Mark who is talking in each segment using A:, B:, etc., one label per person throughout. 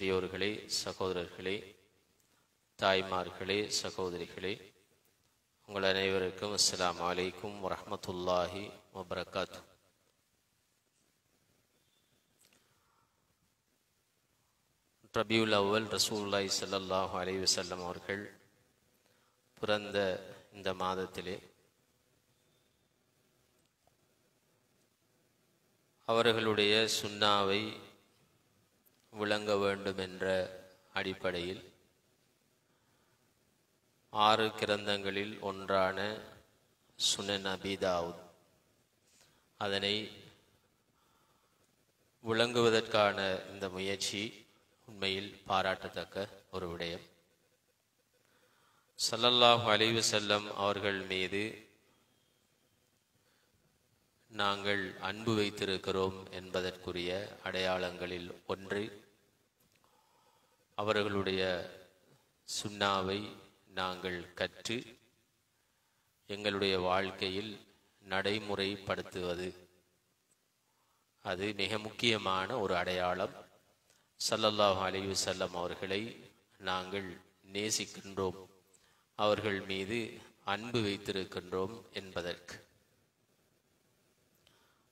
A: பெரியோர்களே, சகோதரர்களே, தாய்மார்களே, சகோதரிகளே, உங்கள் அனைவருக்கும் அஸ்ஸலாமு அலைக்கும் வரஹ்மத்துல்லாஹி வபரகாத்துஹு. ரபியுல் அவ்வல் ரசூலுல்லாஹி ஸல்லல்லாஹு அலைஹி வஸல்லம் அவர்கள் பிறந்த இந்த மாதத்திலே அவர்களுடைய சுன்னாவை விளங்க வேண்டும் என்ற அடிப்படையில் 6 கிரந்தங்களில் ஒன்றான சுனன் அபீ தாவூத் அதனை விளங்குவதற்கான இந்த முயற்சி உண்மையில் பாராட்டத்தக்க ஒரு விடயம். ஸல்லல்லாஹு அலைஹி வஸல்லம் அவர்கள் மீது நாங்கள் அன்பு வைத்திருக்கிறோம் என்பதற்குரிய அடையாளங்களில் ஒன்று அவர்களுடைய சுன்னாவை நாங்கள் கற்று எங்களுடைய வாழ்க்கையில் நடைமுறைப்படுத்துவது. அது மிக முக்கியமான ஒரு அடையாளம். ஸல்லல்லாஹு அலைஹி வஸல்லம் அவர்களை நாங்கள் நேசிக்கின்றோம், அவர்கள் மீது அன்பு வைத்திருக்கின்றோம் என்பதற்கு.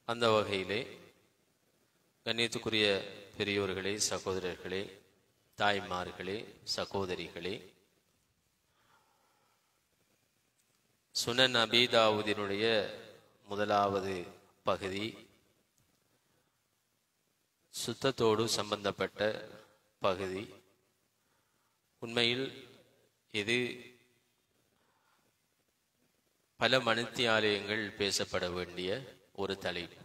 A: அந்த வகையிலே கண்ணியத்துக்குரிய பெரியோர்களே, சகோதரர்களே, தாய்மார்களே, சகோதரிகளே, சுனன் அபீ தாவூதினுடைய முதலாவது பகுதி சுத்தத்தோடு சம்பந்தப்பட்ட பகுதி. உண்மையில் இது பல மணித்தியாலயங்கள் பேசப்பட வேண்டிய ஒரு தலைப்பு.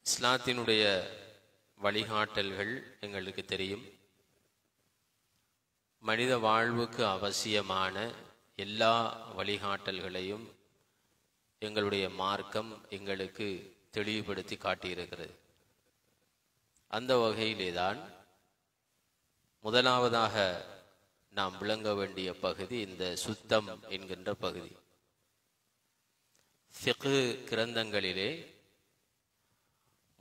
A: இஸ்லாத்தினுடைய வழிகாட்டல்கள் எங்களுக்கு தெரியும். மனித வாழ்வுக்கு அவசியமான எல்லா வழிகாட்டல்களையும் எங்களுடைய மார்க்கம் எங்களுக்கு தெளிவுபடுத்தி காட்டியிருக்கிறது. அந்த வகையிலேதான் முதலாவதாக நாம் விளங்க வேண்டிய பகுதி இந்த சுத்தம் என்கின்ற பகுதி. ஃபிக்ஹ் கிரந்தங்களிலே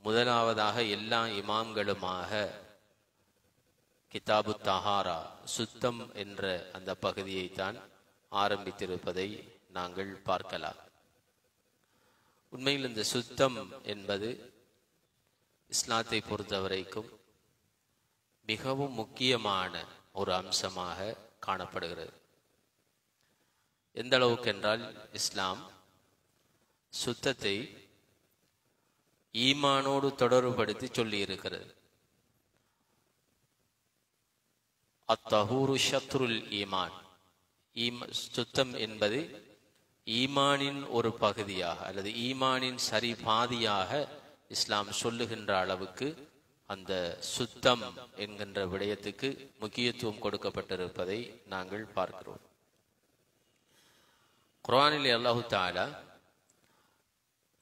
A: முதலாவதாக எல்லா இமாம்களுமாக கிதாபு தஹாரா, சுத்தம் என்ற அந்த பகுதியைத்தான் ஆரம்பித்திருப்பதை நாங்கள் பார்க்கலாம். உண்மையில் இந்த சுத்தம் என்பது இஸ்லாத்தை பொறுத்தவரைக்கும் மிகவும் முக்கியமான ஒரு அம்சமாக காணப்படுகிறது. எந்த அளவுக்கு என்றால், இஸ்லாம் சுத்தத்தை ஈமானோடு தொடர்புபடுத்தி சொல்லி இருக்கிறது. அத்தஹூரு ஷத்ருல் ஈமான். சுத்தம் என்பது ஈமானின் ஒரு பகுதியாக அல்லது ஈமானின் சரி பாதியாக இஸ்லாம் சொல்லுகின்ற அளவுக்கு அந்த சுத்தம் என்கின்ற விடயத்துக்கு முக்கியத்துவம் கொடுக்கப்பட்டிருப்பதை நாங்கள் பார்க்கிறோம். குர்ஆனிலே அல்லாஹு தஆலா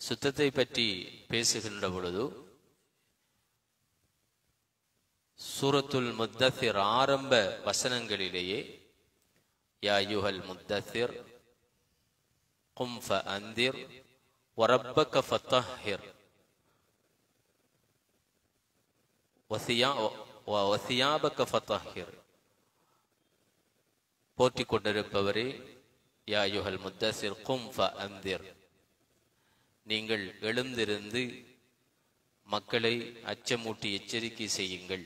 A: சுத்தத்தை பற்றி பேசுகின்ற பொழுது சூரத்துல் முத்தஸிர் ஆரம்ப வசனங்களிலேயே யா அய்யுஹல் முத்தஸிர் கும் ஃபஅன்திர் வரப்பக ஃபதஹிர் வசியாபக ஃபதஹிர். போற்றிக் கொண்டிருப்பவரே, யா அய்யுஹல் முத்தஸிர் கும் ஃபஅன்திர், நீங்கள் எழுந்திருந்து மக்களை அச்சமூட்டி எச்சரிக்கை செய்யுங்கள்,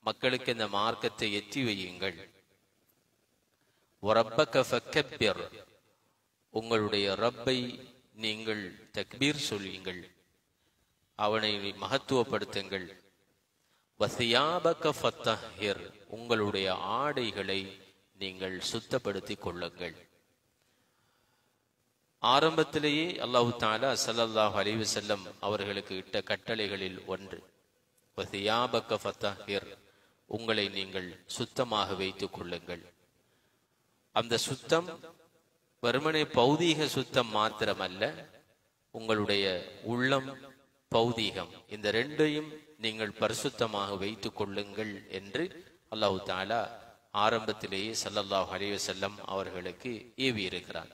A: மக்களுக்கு இந்த மார்க்கத்தை எத்தி வையுங்கள். வரப்பக ஃபக்கப்பிர், உங்களுடைய ரப்பை நீங்கள் தக்பீர் சொல்லுங்கள், அவனை மகத்துவப்படுத்துங்கள். வசியாபக ஃபத்தஹிர், உங்களுடைய ஆடைகளை நீங்கள் சுத்தப்படுத்திக் கொள்ளுங்கள். ஆரம்பத்திலேயே அல்லாஹு தஆலா ஸல்லல்லாஹு அலைஹி வஸல்லம் அவர்களுக்கு இட்ட கட்டளைகளில் ஒன்று வசியாபக ஃபத்தஹிர், உங்களை நீங்கள் சுத்தமாக வைத்துக் கொள்ளுங்கள். அந்த சுத்தம் வெறுமனே பௌதீக சுத்தம் மாத்திரமல்ல, உங்களுடைய உள்ளம், பௌதீகம், இந்த ரெண்டையும் நீங்கள் பரிசுத்தமாக வைத்துக் கொள்ளுங்கள் என்று அல்லாஹு தஆலா ஆரம்பத்திலேயே ஸல்லல்லாஹு அலைஹி வஸல்லம் அவர்களுக்கு ஏவி இருக்கிறார்.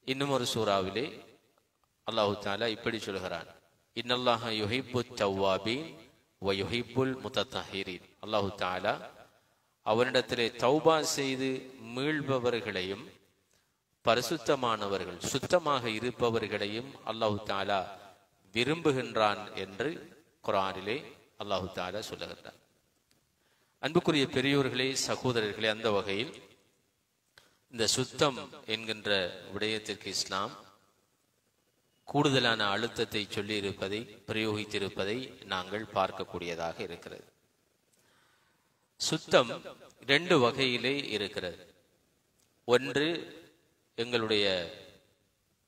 A: இன்னும் ஒரு சூறாவிலே அல்லாஹு தஆலா இப்படி சொல்கிறான், இன்னல்லாஹ யுஹிப்புத் தவ்வாபீன் வ யுஹிப்புல் முத்தத்தஹிரீன். அல்லாஹு தஆலா அவனிடத்திலே தௌபா செய்து மீள்பவர்களையும் பரிசுத்தமானவர்கள் சுத்தமாக இருப்பவர்களையும் அல்லாஹு தஆலா விரும்புகின்றான் என்று குர்ஆனிலே அல்லாஹு தஆலா சொல்லுகின்றான். அன்புக்குரிய பெரியோர்களே, சகோதரர்களே, அந்த வகையில் இந்த சுத்தம் என்கின்ற விடயத்திற்கு இஸ்லாம் கூடுதலான அழுத்தத்தை சொல்லி இருப்பதை பிரயோகித்திருப்பதை நாங்கள் பார்க்கக்கூடியதாக இருக்கிறது. சுத்தம் 2 வகையிலே இருக்கிறது. ஒன்று எங்களுடைய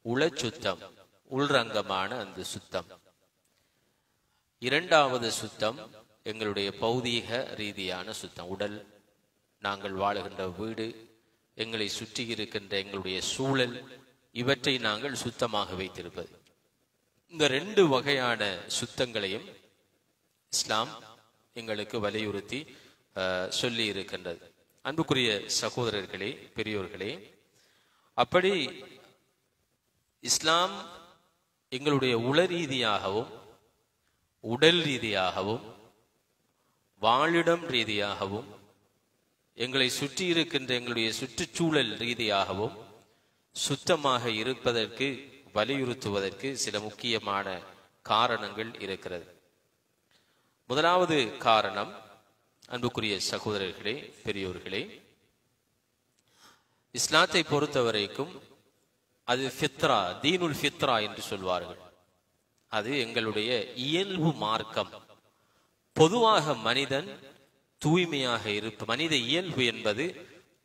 A: உளச்சுத்தம், உள்ரங்கமான அந்த சுத்தம். இரண்டாவது சுத்தம் எங்களுடைய பௌதீக ரீதியான சுத்தம். உடல், நாங்கள் வாழுகின்ற வீடு, எங்களை சுற்றி இருக்கின்ற எங்களுடைய சூழல், இவற்றை நாங்கள் சுத்தமாக வைத்திருப்பது. இந்த 2 வகையான சுத்தங்களையும் இஸ்லாம் எங்களுக்கு வலியுறுத்தி சொல்லி இருக்கின்றது. அன்புக்குரிய சகோதரர்களே, பெரியோர்களே, அப்படி இஸ்லாம் எங்களுடைய உள ரீதியாகவும் உடல் ரீதியாகவும் வாழிடம் ரீதியாகவும் எங்களை சுற்றி இருக்கின்ற எங்களுடைய சுற்றுச்சூழல் ரீதியாகவும் சுத்தமாக இருப்பதற்கு வலியுறுத்துவதற்கு சில முக்கியமான காரணங்கள் இருக்கிறது. முதலாவது காரணம், அன்புக்குரிய சகோதரர்களே, பெரியோர்களே, இஸ்லாத்தை பொறுத்தவரைக்கும் அது ஃபித்ரா, தீனுல் ஃபித்ரா என்று சொல்வார்கள். அது எங்களுடைய இயல்பு மார்க்கம். பொதுவாக மனிதன் தூய்மையாக மனித இயல்பு என்பது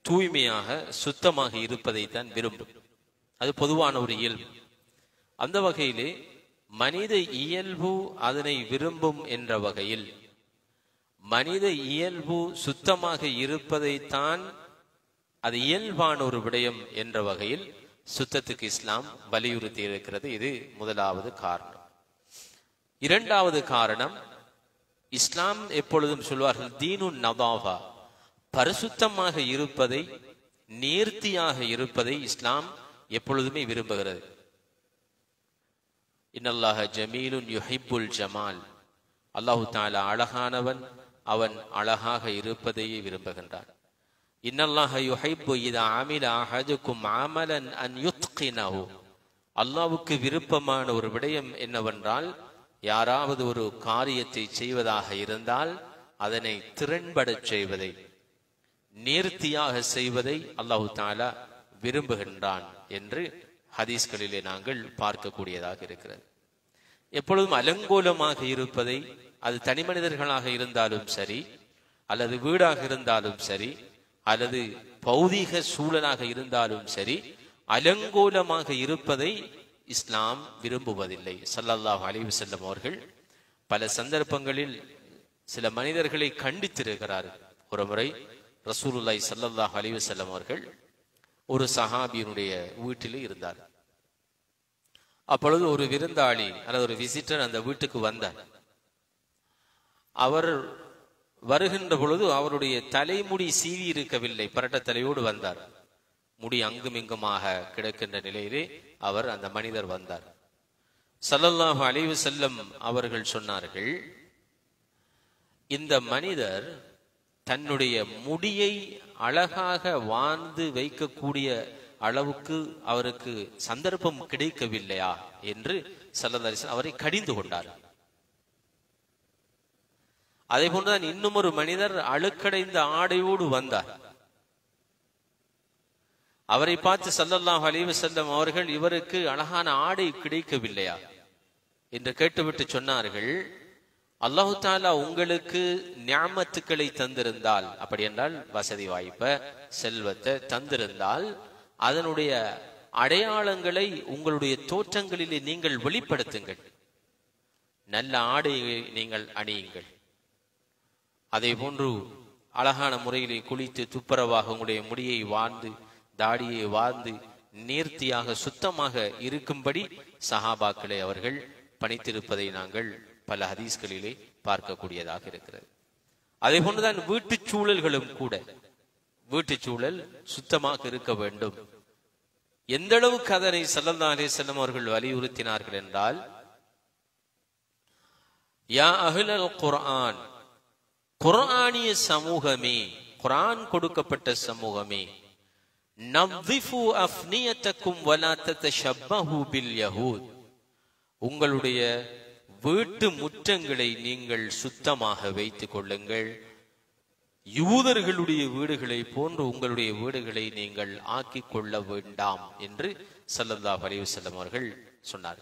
A: தூய்மையாக சுத்தமாக இருப்பதைத்தான் விரும்பும். அது பொதுவான ஒரு இயல்பு. அந்த வகையிலே மனித இயல்பு அதனை விரும்பும் என்ற வகையில் மனித இயல்பு சுத்தமாக இருப்பதைத்தான் அது இயல்பான ஒரு விடயம் என்ற வகையில் சுத்தத்துக்கு இஸ்லாம் வலியுறுத்தி இருக்கிறது. இது முதலாவது காரணம். இரண்டாவது காரணம், இஸ்லாம் எப்பொழுதும் சொல்வார்கள் தீனு நதாஃபா, பரிசுத்தமாக இருப்பதை, நேர்த்தியாக இருப்பதை இஸ்லாம் எப்பொழுதுமே விரும்புகிறது. இன்னல்லாஹ ஜமீலுன் யுஹிப்புல் ஜமால், அல்லாஹு தஆலா அழகானவன், அவன் அழகாக இருப்பதையே விரும்புகின்றான். இன்னல்லாஹ யுஹிப்பு இதா அமில அஹதுக்கும் அமலன் அன் யுத்கினஹு, அல்லாஹ்வுக்கு விருப்பமான ஒரு விடயம் என்னவென்றால், யாராவது ஒரு காரியத்தை செய்வதாக இருந்தால் அதனை திறன்படச் செய்வதை, நேர்த்தியாக செய்வதை அல்லாஹு தஆலா விரும்புகின்றான் என்று ஹதீஸ்களிலே நாங்கள் பார்க்கக்கூடியதாக இருக்கிறது. எப்பொழுதும் அலங்கோலமாக இருப்பதை, அது தனி மனிதர்களாக இருந்தாலும் சரி, அல்லது வீடாக இருந்தாலும் சரி, அல்லது பௌதீக சூழலாக இருந்தாலும் சரி, அலங்கோலமாக இருப்பதை இஸ்லாம் விரும்புவதில்லை. ஸல்லல்லாஹு அலைஹி வஸல்லம் அவர்கள் பல சந்தர்ப்பங்களில் சில மனிதர்களை கண்டித்திருக்கிறார்கள். ஒரு முறை ரசூலுல்லாஹி ஸல்லல்லாஹு அலைஹி வஸல்லம் அவர்கள் ஒரு சஹாபியினுடைய வீட்டிலே இருந்தார். அப்பொழுது ஒரு விருந்தாளி அல்லது ஒரு விசிட்டர் அந்த வீட்டுக்கு வந்தார். அவர் வருகின்ற பொழுது அவருடைய தலைமுடி சீவி இருக்கவில்லை, பரட்ட தலையோடு வந்தார். முடி அங்கும் இங்குமாக கிடக்கின்ற நிலையிலே அவர் அந்த மனிதர் வந்தார். ஸல்லல்லாஹு அலைஹி வஸல்லம் அவர்கள் சொன்னார்கள், இந்த மனிதர் தன்னுடைய முடியை அழகாக வாழ்ந்து வைக்கக்கூடிய அளவுக்கு அவருக்கு சந்தர்ப்பம் கிடைக்கவில்லையா என்று ஸல்லல்லாஹு அலைஹி வஸல்லம் அவரை கடிந்து கொண்டார். அதே போன்றுதான் இன்னும் ஒரு மனிதர் அழுக்கடைந்த ஆடையோடு வந்தார். அவரை பார்த்து ஸல்லல்லாஹு அலைஹி வஸல்லம் அவர்கள், இவருக்கு அழகான ஆடை கிடைக்கவில்லையா என்று கேட்டுவிட்டு சொன்னார்கள், அல்லாஹு தஆலா உங்களுக்கு நிஅமத்துக்களை தந்திருந்தால், அப்படி என்றால் வசதி வாய்ப்பை, செல்வத்தை தந்திருந்தால், அதனுடைய அடையாளங்களை உங்களுடைய தோற்றங்களிலே நீங்கள் வெளிப்படுத்துங்கள். நல்ல ஆடையை நீங்கள் அணியுங்கள். அதே போன்று அழகான முறையிலே குளித்து துப்புரவாக உங்களுடைய முடியை வாழ்ந்து, தாடியை வாழ்ந்து, நேர்த்தியாக சுத்தமாக இருக்கும்படி சஹாபாக்களை அவர்கள் பணித்திருப்பதை நாங்கள் பல ஹதீஸ்களிலே பார்க்கக்கூடியதாக இருக்கிறது. அதே போன்றுதான் வீட்டு சூழல்களும் கூட, வீட்டு சூழல் சுத்தமாக இருக்க வேண்டும். எந்த அளவுக்கு அதனை ஸல்லல்லாஹு அலைஹி வஸல்லம் அவர்கள் வலியுறுத்தினார்கள் என்றால், யா அஹ்லல் குர்ஆன், குர்ஆனிய சமூகமே, குர்ஆன் கொடுக்கப்பட்ட சமூகமே, நவ்விஃபு அஃப்னியத்தக்கும் வலா ததஷப்பஹு பில் யஹூத், உங்களுடைய வீட்டு முற்றங்களை நீங்கள் சுத்தமாக வைத்துக் கொள்ளுங்கள், யூதர்களுடைய வீடுகளை போன்று உங்களுடைய வீடுகளை நீங்கள் ஆக்கிக் கொள்ள வேண்டாம் என்று ஸல்லல்லாஹு அலைஹி வஸல்லம் அவர்கள் சொன்னார்.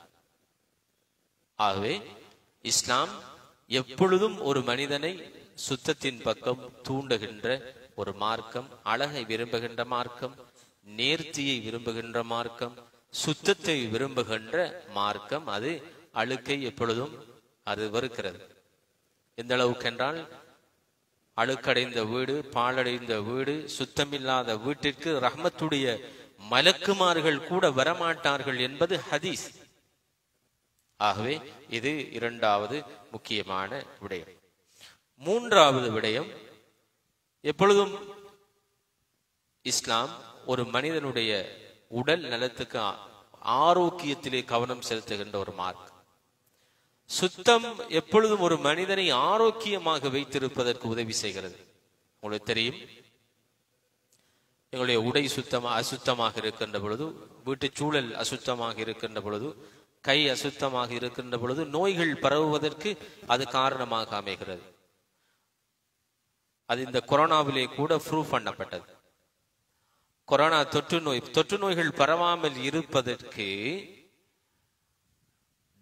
A: ஆகவே இஸ்லாம் எப்பொழுதும் ஒரு மனிதனை சுத்தத்தின் பக்கம் தூண்டுகின்ற ஒரு மார்க்கம், அழகை விரும்புகின்ற மார்க்கம், நேர்த்தியை விரும்புகின்ற மார்க்கம், சுத்தத்தை விரும்புகின்ற மார்க்கம். அது அழுக்கை எப்பொழுதும் அது வெறுக்கிறது. எந்த அளவுக்கு என்றால், அழுக்கடைந்த வீடு, பாழடைந்த வீடு, சுத்தமில்லாத வீட்டிற்கு ரஹ்மத்துடைய மலக்குமார்கள் கூட வரமாட்டார்கள் என்பது ஹதீஸ். ஆகவே இது இரண்டாவது முக்கியமான விடயம். மூன்றாவது விடயம், எப்பொழுதும் இஸ்லாம் ஒரு மனிதனுடைய உடல் நலத்துக்கு ஆரோக்கியத்திலே கவனம் செலுத்துகின்ற ஒரு மார்க்கம். சுத்தம் எப்பொழுதும் ஒரு மனிதனை ஆரோக்கியமாக வைத்திருப்பதற்கு உதவி செய்கிறது. உங்களுக்கு தெரியும், எங்களுடைய உடை அசுத்தமாக இருக்கின்ற பொழுது, வீட்டு சூழல் அசுத்தமாக இருக்கின்ற பொழுது, கை அசுத்தமாக இருக்கின்ற பொழுது நோய்கள் பரவுவதற்கு அது காரணமாக அமைகிறது. அது இந்த கொரோனாவிலே கூட ப்ரூவ் பண்ணப்பட்டது. கொரோனா தொற்று நோய்கள் பரவாமல் இருப்பதற்கு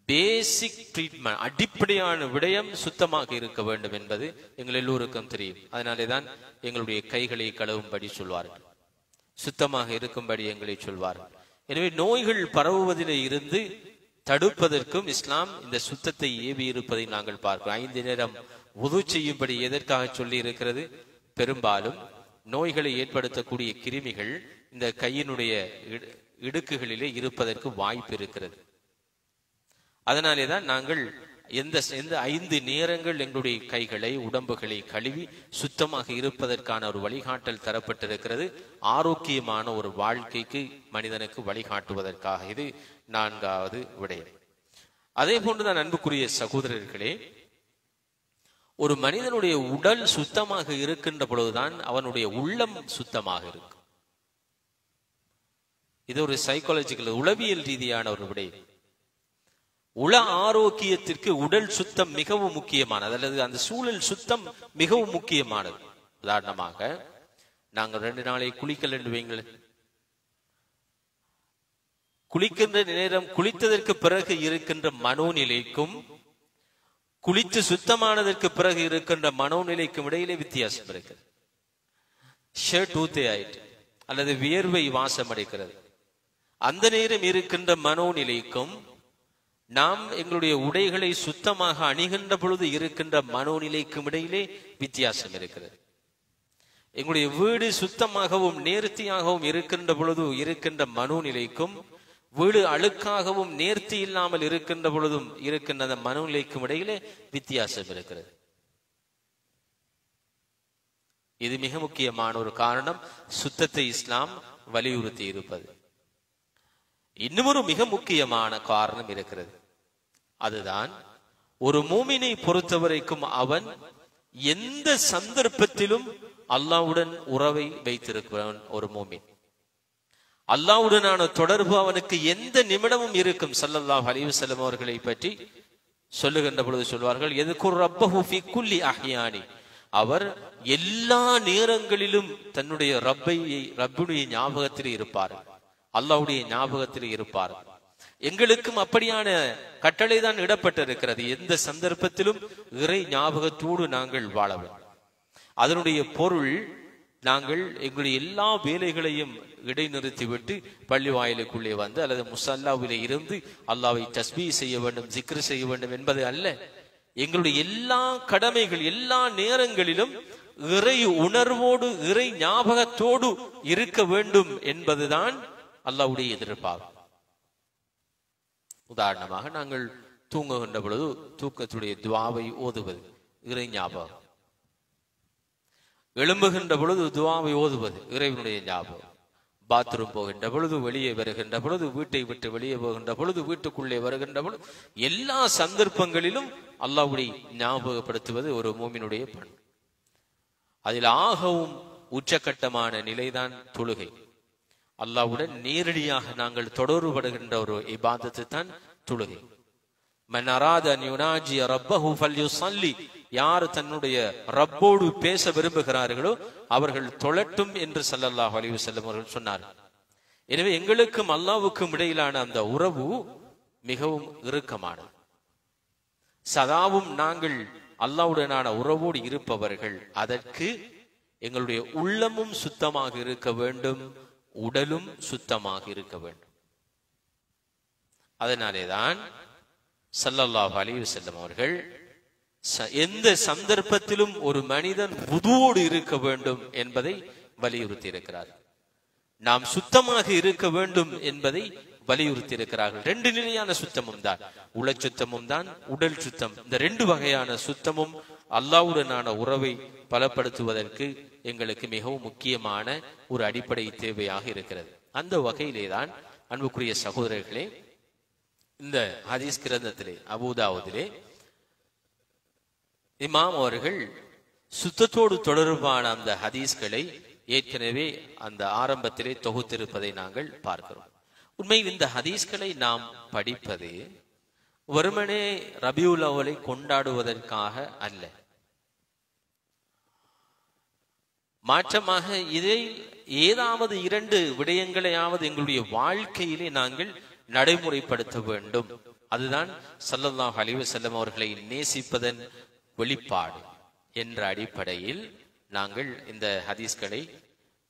A: பேசிக் ட்ரீட்மெண்ட், அடிப்படையான விடயம் சுத்தமாக இருக்க வேண்டும் என்பது எங்கள் எல்லோருக்கும் தெரியும். அதனாலேதான் எங்களுடைய கைகளை கழுவும்படி சொல்வார்கள், சுத்தமாக இருக்கும்படி எங்களை சொல்வார்கள். எனவே நோய்கள் பரவுவதிலே இருந்து தடுப்பதற்கும் இஸ்லாம் இந்த சுத்தத்தை ஏவி இருப்பதை நாங்கள் பார்க்கிறோம். 5 நேரம் வுது செய்யும்படி எதற்காக சொல்லி இருக்கிறது? பெரும்பாலும் நோய்களை ஏற்படுத்தக்கூடிய கிருமிகள் இந்த கையினுடைய இடுக்குகளிலே இருப்பதற்கு வாய்ப்பு இருக்கிறது. அதனாலேதான் நாங்கள் எந்த 5 நேரங்கள் எங்களுடைய கைகளை, உடம்புகளை கழுவி சுத்தமாக இருப்பதற்கான ஒரு வழிகாட்டல் தரப்பட்டிருக்கிறது. ஆரோக்கியமான ஒரு வாழ்க்கைக்கு மனிதனுக்கு வழிகாட்டுவதற்காக. இது 4வது விடயம். அதே போன்றுதான் அன்புக்குரிய சகோதரர்களே, ஒரு மனிதனுடைய உடல் சுத்தமாக இருக்கின்ற பொழுதுதான் அவனுடைய உள்ளம் சுத்தமாக இருக்கும். இது ஒரு சைக்காலஜிக்கல், உளவியல் ரீதியான ஒரு விடயம். உள ஆரோக்கியத்திற்கு உடல் சுத்தம் மிகவும் முக்கியமானது, அல்லது அந்த சூழல் சுத்தம் மிகவும் முக்கியமானது. உதாரணமாக, நாங்கள் 2 நாளை குளிக்கல் என்று வைங்கள். குளிக்கின்ற நேரம், குளித்ததற்கு பிறகு இருக்கின்ற மனோநிலைக்கும் குளித்து சுத்தமானதற்கு பிறகு இருக்கின்ற மனோநிலைக்கும் இடையிலே வித்தியாசம் இருக்கிறது. ஷர்ட் ஊத்தே ஆயிட்டு அல்லது வியர்வை வாசம் அடைக்கிறது. அந்த நேரம் இருக்கின்ற மனோநிலைக்கும் நாம் எங்களுடைய உடைகளை சுத்தமாக அணிகின்ற பொழுது இருக்கின்ற மனோநிலைக்கும் இடையிலே வித்தியாசம் இருக்கிறது. எங்களுடைய வீடு சுத்தமாகவும் நேர்த்தியாகவும் இருக்கின்ற பொழுது இருக்கின்ற மனோநிலைக்கும், வீடு அழுக்காகவும் நேர்த்தி இல்லாமல் இருக்கின்ற பொழுதும் இருக்கின்ற அந்த மனோநிலைக்கும் இடையிலே வித்தியாசம் இருக்கிறது. இது மிக முக்கியமான ஒரு காரணம், சுத்தத்தை இஸ்லாம் வலியுறுத்தி இருப்பது. இன்னும் ஒரு மிக முக்கியமான காரணம் இருக்கிறது. அதுதான், ஒரு மூமினை பொறுத்தவரைக்கும் அவன் எந்த சந்தர்ப்பத்திலும் அல்லாஹ்வுடன் உறவை வைத்திருக்கிறவன் ஒரு மூமின். அல்லாஹ்வுடனான தொடர்பு அவனுக்கு எந்த நிமிடமும் இருக்கும். ஸல்லல்லாஹு அலைஹி வஸல்லம் அவர்களை பற்றி சொல்லுகின்ற பொழுது சொல்வார்கள், யذ்குர் ரப்பஹு ஃபீ குல்லி அஹ்யானி, அவர் எல்லா நேரங்களிலும் தன்னுடைய ரப்புடைய ஞாபகத்தில் இருப்பார், அல்லாஹ்வுடைய ஞாபகத்தில் இருப்பார். எங்களுக்கும் அப்படியான கட்டளை தான் இடப்பட்டிருக்கிறது. எந்த சந்தர்ப்பத்திலும் இறை ஞாபகத்தோடு நாங்கள் வாழ வேண்டும். அதனுடைய பொருள், நாங்கள் எங்களுடைய எல்லா வேலைகளையும் இடைநிறுத்திவிட்டு பள்ளி வாயிலுக்குள்ளே வந்து அல்லது முசல்லாவிலே இருந்து அல்லாஹ்வை தஸ்பீஹ் செய்ய வேண்டும், ஜிக்ர் செய்ய வேண்டும் என்பது அல்ல. எங்களுடைய எல்லா கடமைகள், எல்லா நேரங்களிலும் இறை உணர்வோடு, இறை ஞாபகத்தோடு இருக்க வேண்டும் என்பதுதான் அல்லாஹ்வுடைய எதிர்பார்ப்பு. உதாரணமாக, நாங்கள் தூங்குகின்ற பொழுது தூக்கத்துடைய துஆவை ஓதுவது இறை ஞாபகம், எழும்புகின்ற பொழுது துஆவை ஓதுவது இறைவனுடைய ஞாபகம், பாத்ரூம் போகின்ற பொழுது, வெளியே வருகின்ற பொழுது, வீட்டை விட்டு வெளியே போகின்ற பொழுது, வீட்டுக்குள்ளே வருகின்ற பொழுது, எல்லா சந்தர்ப்பங்களிலும் அல்லாஹ்வை ஞாபகப்படுத்துவது ஒரு மூமினுடைய பண். அதில் ஆகவும் உச்சகட்டமான நிலைதான் தொழுகை. அல்லாஹ்வுடன் நேரடியாக நாங்கள் தொடர்புபடுகின்ற ஒரு இபாதத்து தான் தொழுகை. மன் அராத அன் யுனாஜிய ரப்பஹு ஃபல்யுஸல்லி, யார் தன்னுடைய ரப்போடு பேச விரும்புகிறார்களோ அவர்கள் தொழட்டும் என்று ஸல்லல்லாஹு அலைஹி வஸல்லம் அவர்கள் சொன்னார். எனவே எங்களுக்கும் அல்லாஹ்வுக்கும் இடையிலான அந்த உறவு மிகவும் இறுக்கமானது. சதாவும் நாங்கள் அல்லாஹ்வுடனான உறவோடு இருப்பவர்கள். அதற்கு எங்களுடைய உள்ளமும் சுத்தமாக இருக்க வேண்டும், உடலும் சுத்தமாக இருக்க வேண்டும். அதனாலேதான் ஸல்லல்லாஹு அலைஹி வஸல்லம் அவர்கள் எந்த சந்தர்ப்பத்திலும் ஒரு மனிதன் வுதுவோடு இருக்க வேண்டும் என்பதை வலியுறுத்தி இருக்கிறார். நாம் சுத்தமாக இருக்க வேண்டும் என்பதை வலியுறுத்தி இருக்கிறார்கள். ரெண்டு நிலையான சுத்தமும் தான், உள சுத்தமும் தான், உடல் சுத்தம். இந்த ரெண்டு வகையான சுத்தமும் அல்லாஹ்வுடனான உறவை பலப்படுத்துவதற்கு எங்களுக்கு மிகவும் முக்கியமான ஒரு அடிப்படை தேவையாக இருக்கிறது. அந்த வகையிலே தான் அன்புக்குரிய சகோதரர்களே, இந்த ஹதீஸ் கிரந்தத்திலே அபூதாவுதிலே இமாம் அவர்கள் சுத்தத்தோடு தொடர்பான அந்த ஹதீஸ்களை ஏற்கனவே அந்த ஆரம்பத்திலே தொகுத்திருப்பதை நாங்கள் பார்க்கிறோம். உண்மையில் இந்த ஹதீஸ்களை நாம் படிப்பது வெறுமனே ரபியுல் அவ்வலை கொண்டாடுவதற்காக அல்ல. மாற்றமாக இதை ஏதாவது இரண்டு விடயங்களையாவது எங்களுடைய வாழ்க்கையிலே நாங்கள் நடைமுறைப்படுத்த வேண்டும். அதுதான் ஸல்லல்லாஹு அலைஹி வஸல்லம் அவர்களை நேசிப்பதன் வெளிப்பாடு என்ற அடிப்படையில் நாங்கள் இந்த ஹதீஸ்களை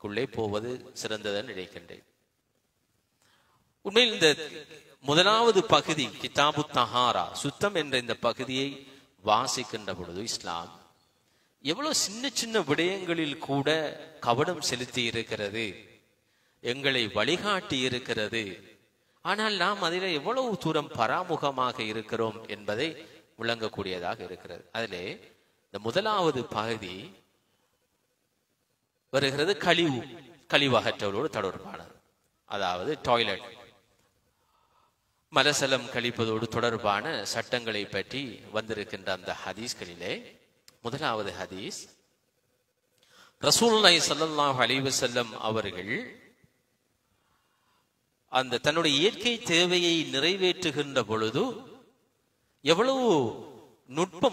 A: குள்ளே போவது சிறந்ததன் நினைக்கின்றேன். உண்மையில் இந்த முதலாவது பகுதி கிதாபு தஹாரா, சுத்தம் என்ற இந்த பகுதியை வாசிக்கின்ற பொழுது இஸ்லாம் எவ்வளவு சின்ன சின்ன விடயங்களில் கூட கவனம் செலுத்தி இருக்கிறது, எங்களை வழிகாட்டி இருக்கிறது. ஆனால் நாம் அதில் எவ்வளவு தூரம் பராமுகமாக இருக்கிறோம் என்பதை விளங்கக்கூடியதாக இருக்கிறது. அதிலே இந்த முதலாவது பகுதி வருகிறது கழிவகற்றலோடு தொடர்பானது. அதாவது டாய்லெட், மலசலம் கழிப்பதோடு தொடர்பான சட்டங்களை பற்றி வந்திருக்கின்ற அந்த ஹதீஸ்களிலே முதலாவது ஹதீஸ், ரசூலுல்லாஹி ஸல்லல்லாஹு அலைஹி வஸல்லம் அவர்கள் அந்த தன்னுடைய இயற்கை தேவையை நிறைவேற்றுகின்ற பொழுது எவ்வளவு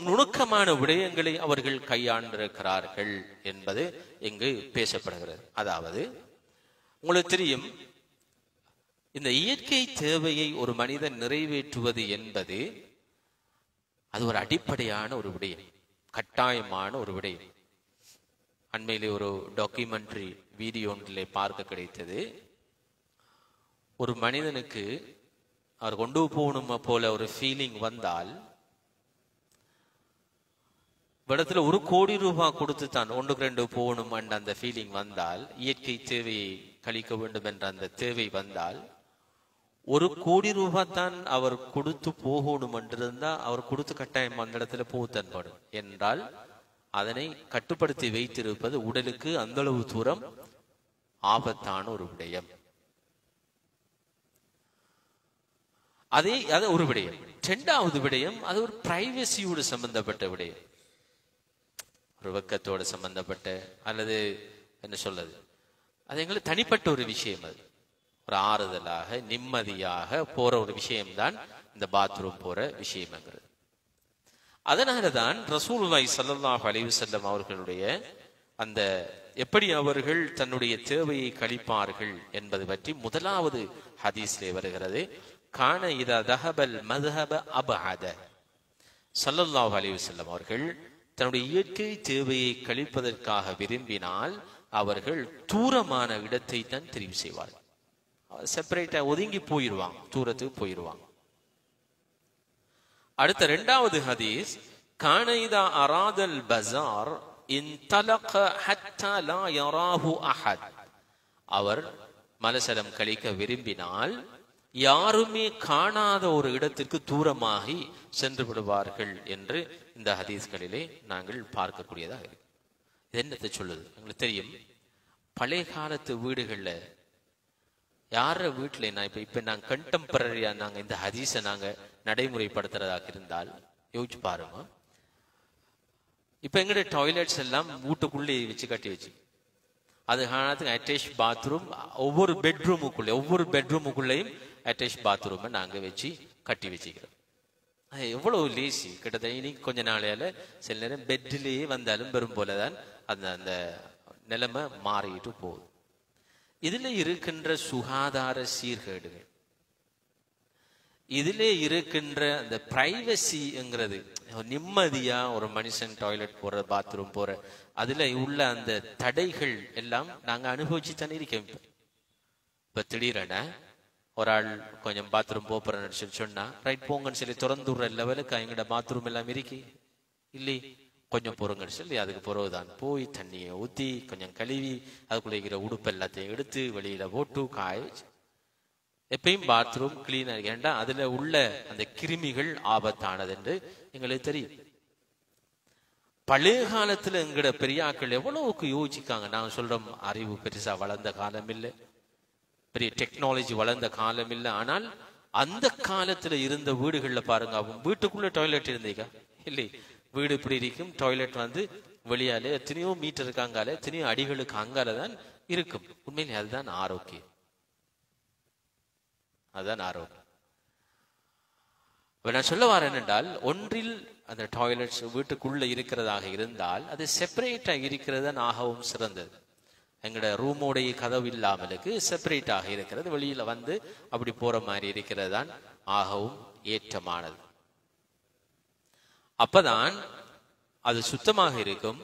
A: நுணுக்கமான விடயங்களை அவர்கள் கையாண்டிருக்கிறார்கள் என்பது இங்கு பேசப்படுகிறது. அதாவது உங்களுக்கு தெரியும், இந்த இயற்கை தேவையை ஒரு மனிதன் நிறைவேற்றுவது என்பது அது ஒரு அடிப்படையான ஒரு விடயம், கட்டாயமான ஒரு விடயம். அண்மையிலே ஒரு டாக்குமெண்ட்ரி வீடியோ ஒன்றிலே பார்க்க கிடைத்தது. ஒரு மனிதனுக்கு அவர் கொண்டு போகணும் போல ஒரு ஃபீலிங் வந்தால் இடத்துல 1 கோடி ரூபாய் கொடுத்து தான் 1-2 போகணும் என்ற அந்த ஃபீலிங் வந்தால், இயற்கை தேவையை கழிக்க வேண்டும் என்ற அந்த தேவை வந்தால் 1 கோடி ரூபாய் தான் அவர் கொடுத்து போகணும் என்றிருந்தா அவர் கொடுத்து கட்டாயம் அந்த இடத்துல போத்தன்படும் என்றால் அதனை கட்டுப்படுத்தி வைத்திருப்பது உடலுக்கு அந்த அளவு தூரம் ஆபத்தான ஒரு விடயம். அது ஒரு விடயம். இரண்டாவது விடயம், அது ஒரு பிரைவசியோடு சம்பந்தப்பட்ட விடயம், ஒரு வெக்கத்தோடு சம்பந்தப்பட்ட, அல்லது என்ன சொல்றது, அது எங்களுக்கு தனிப்பட்ட ஒரு விஷயம். அது ஒரு ஆறுதலாக நிம்மதியாக போற ஒரு விஷயம்தான் இந்த பாத்ரூம் போற விஷயம்ங்கிறது. அதனாலதான் ரசூலுல்லாஹி ஸல்லல்லாஹு அலைஹி வஸல்லம் அவர்களுடைய அந்த எப்படி அவர்கள் தன்னுடைய தேவையை கழிப்பார்கள் என்பது பற்றி முதலாவது ஹதீஸ்லே வருகிறது. கான இதா தஹபல் மذهب அபஅத, ஸல்லல்லாஹு அலைஹி வஸல்லம் அவர்கள் தன்னுடைய இயற்கை தேவையை கழிப்பதற்காக விரும்பினால் அவர்கள் தூரமான இடத்தை தான் தெரிவு செய்வார்கள். செப்பரேட்டா ஒதுங்கி போயிடுவாங்க, தூரத்துக்கு போயிடுவாங்க. அடுத்த இரண்டாவது ஹதீஸ், கான இதா அராதல் பஸார் இன்தலக ஹத்தா லா யராஹு அஹத், அவர் மலசலம் கழிக்க விரும்பினால் யாருமே காணாத ஒரு இடத்திற்கு தூரமாகி சென்று விடுவார்கள் என்று இந்த ஹதீஸ்களிலே நாங்கள் பார்க்கக்கூடியதாக இருக்கு. இது என்னத்தை சொல்லுது? எங்களுக்கு தெரியும், பழைய காலத்து வீடுகள்ல யார வீட்டுல இப்ப நாங்க கண்டெம்பரரியா நாங்க இந்த ஹதீஸை நாங்க நடைமுறைப்படுத்துறதாக இருந்தால் யோசிச்சு பாருங்க. இப்ப எங்கட டாய்லெட்ஸ் எல்லாம் வீட்டுக்குள்ளே வச்சு கட்டி வச்சு, அது அட்டாச் பாத்ரூம் ஒவ்வொரு பெட்ரூமுக்குள்ளேயும் அட்டாச் பாத்ரூம் நாங்க வச்சு கட்டி வச்சுக்கிறோம். எவ்வளவு லேசி. கிட்டத்தட்ட இன்னைக்கு கொஞ்ச நாளையால சில நேரம் பெட்லேயே வந்தாலும் பெரும் போலதான் அந்த நிலைமை மாறிட்டு போகுது. இதுல இருக்கின்ற சுகாதார சீர்கேடுகள், இதிலே இருக்கின்ற அந்த பிரைவசிங்கிறது, நிம்மதியா ஒரு மனுஷன் டாய்லெட் போற பாத்ரூம் போற அதுல உள்ள அந்த தடைகள் எல்லாம் நாங்க அனுபவிச்சு தானே இருக்கோம். இப்ப திடீரென ஒரு ஆள் கொஞ்சம் பாத்ரூம் போறேன்னு சொல்லி சொன்னா ரைட் போங்கன்னு சொல்லி திறந்து விடுற லெவலுக்கு எங்கட பாத்ரூம் எல்லாம் இருக்கு இல்லை, கொஞ்சம் பொறுங்கன்னு சொல்லி அதுக்கு பிறகுதான் போய் தண்ணியை ஊத்தி கொஞ்சம் கழுவி அதுக்குள்ள இருக்கிற உடுப்பு எல்லாத்தையும் எடுத்து வெளியில போட்டு காய வச்சு எப்பயும் பாத்ரூம் கிளீனா இருக்கேன்டா. அதுல உள்ள அந்த கிருமிகள் ஆபத்தானது என்று எங்களுக்கு தெரியும். பழைய காலத்துல எங்கட பெரியாக்கள் எவ்வளவுக்கு யோசிக்காங்க. நாங்க சொல்றோம் அறிவு பெருசா வளர்ந்த காலம் இல்லை, பெரிய டெக்னாலஜி வளர்ந்த காலம் இல்லை. ஆனால் அந்த காலத்துல இருந்த வீடுகள்ல பாருங்க, அவங்க வீட்டுக்குள்ள டாய்லெட் இருந்தீங்க இல்லை, வீடு இப்படி இருக்கும், டாய்லெட் வெளியாலே எத்தனையோ மீட்டருக்கு அங்கால எத்தனையோ அடிகளுக்கு அங்காலதான் இருக்கும். உண்மையிலே அதுதான் ஆரோக்கியம், அதுதான் ஆரோக்கியம். நான் சொல்ல வரேன் என்றால், ஒன்றில் அந்த டாய்லெட்ஸ் வீட்டுக்குள்ள இருக்கிறதாக இருந்தால் அது செப்பரேட்டா இருக்கிறது ஆகவும் சிறந்தது. எங்கட ரூமோடைய கதவு இல்லாமலுக்கு செப்பரேட்டாக இருக்கிறது, வெளியில அப்படி போற மாதிரி இருக்கிறது தான் ஆகவும் ஏற்றமானது. அப்பதான் அது சுத்தமாக இருக்கும்,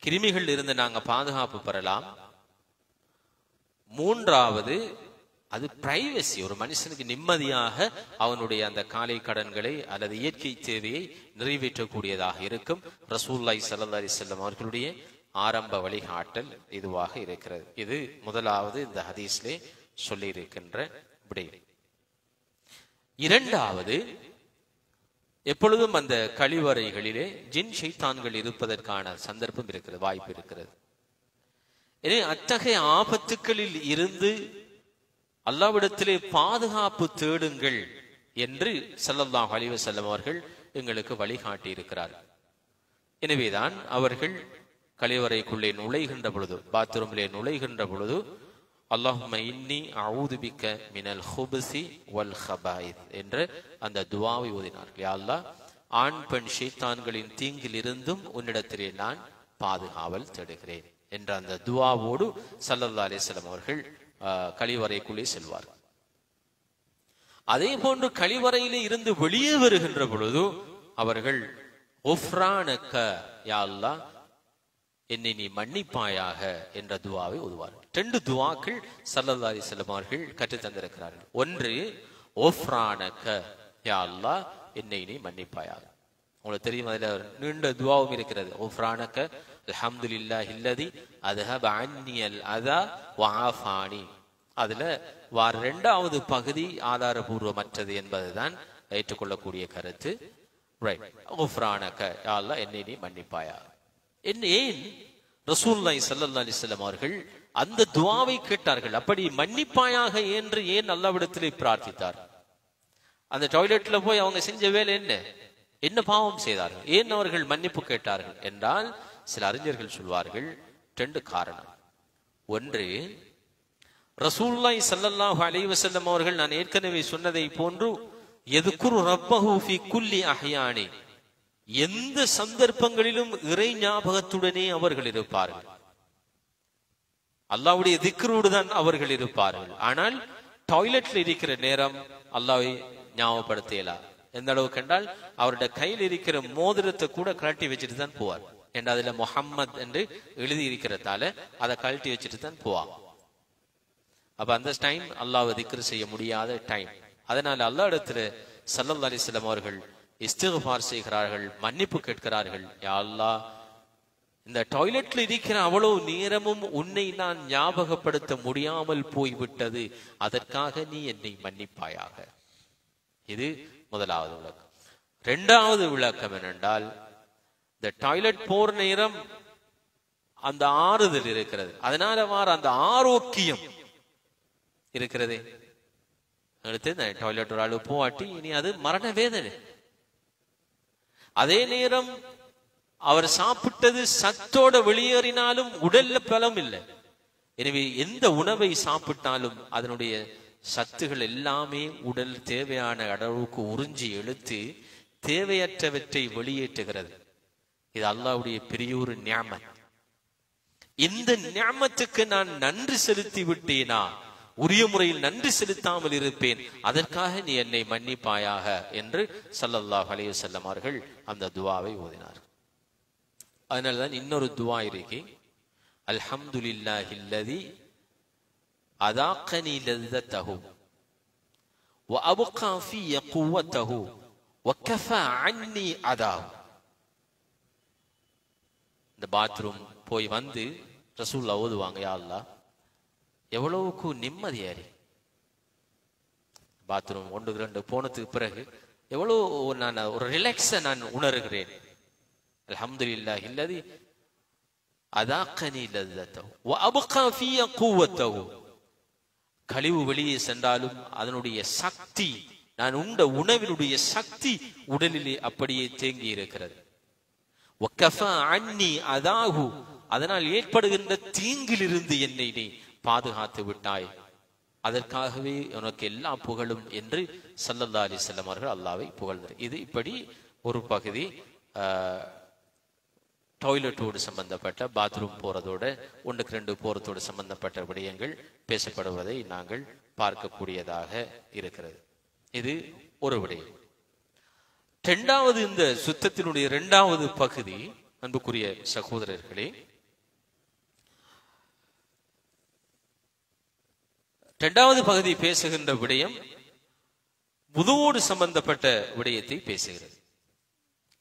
A: கிருமிகள் இருந்து நாங்க பாதுகாப்பு பெறலாம். மூன்றாவது அது பிரைவசி, ஒரு மனுஷனுக்கு நிம்மதியாக அவனுடைய அந்த காலை கடன்களை அல்லது இயற்கை தேவையை நிறைவேற்றக்கூடியதாக இருக்கும். ரசூலுல்லாஹி ஸல்லல்லாஹு அலைஹி வஸல்லம் அவர்களுடைய ஆரம்ப வழிகாட்டல் இதுவாக இருக்கிறது. இது முதலாவது இந்த ஹதீஸ்லே சொல்லி இருக்கின்ற விடயம். இரண்டாவது, எப்பொழுதும் அந்த கழிவறைகளிலே ஜின் ஷைத்தான்கள் இருப்பதற்கான சந்தர்ப்பம் இருக்கிறது, வாய்ப்பு இருக்கிறது. எனவே அத்தகைய ஆபத்துக்களில் இருந்து அல்லாஹ்விடத்திலே பாதுகாப்பு தேடுங்கள் என்று ஸல்லல்லாஹு அலைஹி வஸல்லம் அவர்கள் எங்களுக்கு வழிகாட்டி இருக்கிறார்கள். எனவேதான் அவர்கள் கழிவறைக்குள்ளே நுழைகின்ற பொழுது, பாத்ரூமிலே நுழைகின்ற பொழுது, அல்லாஹும்ம இன்னி அஊது பிக்க மினல் ஹுப்ஸி வல் ஹபாயித் என்ற அந்த துஆவை ஓதினார்கள். யா அல்லாஹ், ஆண் பெண் ஷைத்தான்களின் தீங்கில் இருந்தும் உன்னிடத்திலே நான் பாதுகாவல் தேடுகிறேன் என்ற அந்த துஆவோடு ஸல்லல்லாஹு அலைஹி வஸல்லம் அவர்கள் கழிவறைக்குள்ளே செல்வார். அதே போன்று கழிவறையிலே இருந்து வெளியே வருகின்ற பொழுது அவர்கள் ஒஃப்ரானக, யா அல்லாஹ் என்னை நீ மன்னிப்பாயாக என்ற துஆவை ஓதுவார்கள். 2 துஆக்கள் ஸல்லல்லாஹு அலைஹி வஸல்லம் அவர்கள் கற்றுத் தந்திருக்கிறார்கள். ஒன்று ஒஃப்ரானக, யா அல்லாஹ் என்னை நீ மன்னிப்பாயாக. உங்களுக்கு தெரியும், அதுல நீண்ட துஆவும் இருக்கிறது. ஒஃப்ரானக அல்ஹம்துலில்லாஹி அல்லதி அத்ஹப அன்னியல் அதா வஆஃபானி. அதுல 2வது பகுதி ஆதாரபூர்வமற்றது என்பதுதான் ஏற்றுக்கொள்ளக்கூடிய கருத்து. ரைட், ஒஃப்ரானக, யா அல்லாஹ் என்னை நீ மன்னிப்பாயாக. ஏன் ரசூலுல்லாஹி ஸல்லல்லாஹு அலைஹி வஸல்லம் அவர்கள் அந்த துஆவை கேட்டார்கள்? அப்படி மன்னிப்பாயாக என்று ஏன் அல்லாஹ்விடத்திலே பிரார்த்தித்தார்? அந்த டாய்லெட்ல போய் அவங்க செஞ்ச வேலை என்ன பாவம் செய்தார்கள்? ஏன் அவர்கள் மன்னிப்பு கேட்டார்கள் என்றால், சில அறிஞர்கள் சொல்வார்கள் 2 காரணம். ஒன்று, ரசூலுல்லாஹி ஸல்லல்லாஹு அலைஹி வஸல்லம் அவர்கள் நான் ஏற்கனவே சொன்னதை போன்று யذ்குரு ரப்பஹு ஃபீ குல்லி அஹ்யானி, எந்த சந்தர்ப்பங்களிலும் இறை ஞாபகத்துடனே அவர்கள் இருப்பார்கள். அல்லாஹ்வுடைய திக்ரோடு தான் அவர்கள் இருப்பார்கள். ஆனால் டாய்லெட்ல இருக்கிற நேரம் அல்லாஹ்வை ஞாபகப்படுத்தலாம். எந்த அளவுக்கு என்றால், அவருடைய கையில் இருக்கிற மோதிரத்தை கூட கழட்டி வச்சுட்டு தான் போவார். என்று அதுல முஹம்மத் என்று எழுதி இருக்கிறதால அதை கழட்டி வச்சுட்டு தான் போவார். அப்ப அந்த டைம் அல்லாஹ்வை திக்ர் செய்ய முடியாத டைம். அதனால அல்லாஹ் இடத்துல ஸல்லல்லாஹு அலைஹி வஸல்லம் அவர்கள் இஸ்திக்ஃபார் செய்கிறார்கள், மன்னிப்பு கேட்கிறார்கள். யா அல்லாஹ், இந்த டாய்லெட்ல இருக்கிற அவ்வளவு நேரமும் உன்னை நான் ஞாபகப்படுத்த முடியாமல் போய்விட்டது, அதற்காக நீ என்னை மன்னிப்பாயாக. இது முதலாவது விளக்கம். 2வது விளக்கம் என்னென்றால், இந்த டாய்லெட் போற நேரம் அந்த ஆறுதல் இருக்கிறது, அதனால அந்த ஆரோக்கியம் இருக்கிறதே. அடுத்து டாய்லெட் ஒரு ஆளு போவாட்டி இனி அது மரண வேதனை. அதே நேரம் அவர் சாப்பிட்டது சத்தோட வெளியேறினாலும் உடல்ல பலம் இல்லை. எனவே எந்த உணவை சாப்பிட்டாலும் அதனுடைய சத்துகள் எல்லாமே உடல் தேவையான அளவுக்கு உறிஞ்சி இழுத்து தேவையற்றவற்றை வெளியேற்றுகிறது. இது அல்லாஹ்வுடைய பெரிய ஒரு நியாமத். இந்த நியாமத்துக்கு நான் நன்றி செலுத்தி விட்டேனா, உரிய முறையில் நன்றி செலுத்தாமல் இருப்பேன், அதற்காக நீ என்னை மன்னிப்பாயாக என்று ஸல்லல்லாஹு அலைஹி வஸல்லம் அவர்கள் அந்த துஆவை ஓதினார். அதனால்தான் இன்னொரு துஆ இருக்கு, அல்ஹம்துலில்லாஹில்லதி அதாகனி லzzatahu வ அப்கா ஃபீ குவத்தஹு வ கஃபா அன்னி அதாஹு. இந்த பாத்ரூம் போய் வந்து ரசூலுல்லாஹ் ஓதுவாங்க, யா அல்லாஹ் எவ்வளவுக்கு நிம்மதியாரி. பாத்ரூம் 1-2 போனதுக்கு பிறகு எவ்வளவு நான் ஒரு ரிலாக்ஸ நான் உணர்கிறேன். அல்ஹம்துலில்லாஹில்லதி அதாகனி லzzatahu வ அப்கா ஃபீ குவத்தஹு. கழிவு வெளியே சென்றாலும் அதனுடைய சக்தி, நான் உண்ட உணவினுடைய சக்தி உடலிலே அப்படியே தேங்கி இருக்கிறது. வ கஃபா அன்னி அதாஹு. அதனால் ஏற்படுகின்ற தீங்கிலிருந்து என்னை நீ பாதுகாத்து விட்டாய், அதற்காகவே உனக்கு எல்லா புகழும் என்று ஸல்லல்லாஹு அலைஹி வஸல்லம் அவர்கள் அல்லாஹ்வை புகழ்ந்தார். இது இப்படி ஒரு பகுதி டாய்லெட்டோடு சம்பந்தப்பட்ட, பாத்ரூம் போறதோட 1-2 போறதோடு சம்பந்தப்பட்ட விடயங்கள் பேசப்படுவதை நாங்கள் பார்க்கக்கூடியதாக இருக்கிறது. இது ஒரு விடயம். இரண்டாவது, இந்த சுத்தத்தினுடைய இரண்டாவது பகுதி, அன்புக்குரிய சகோதரர்களே, இரண்டாவது பகுதி பேசுகின்ற விடயம் வுதுவோடு சம்பந்தப்பட்ட விடயத்தை பேசுகிறது.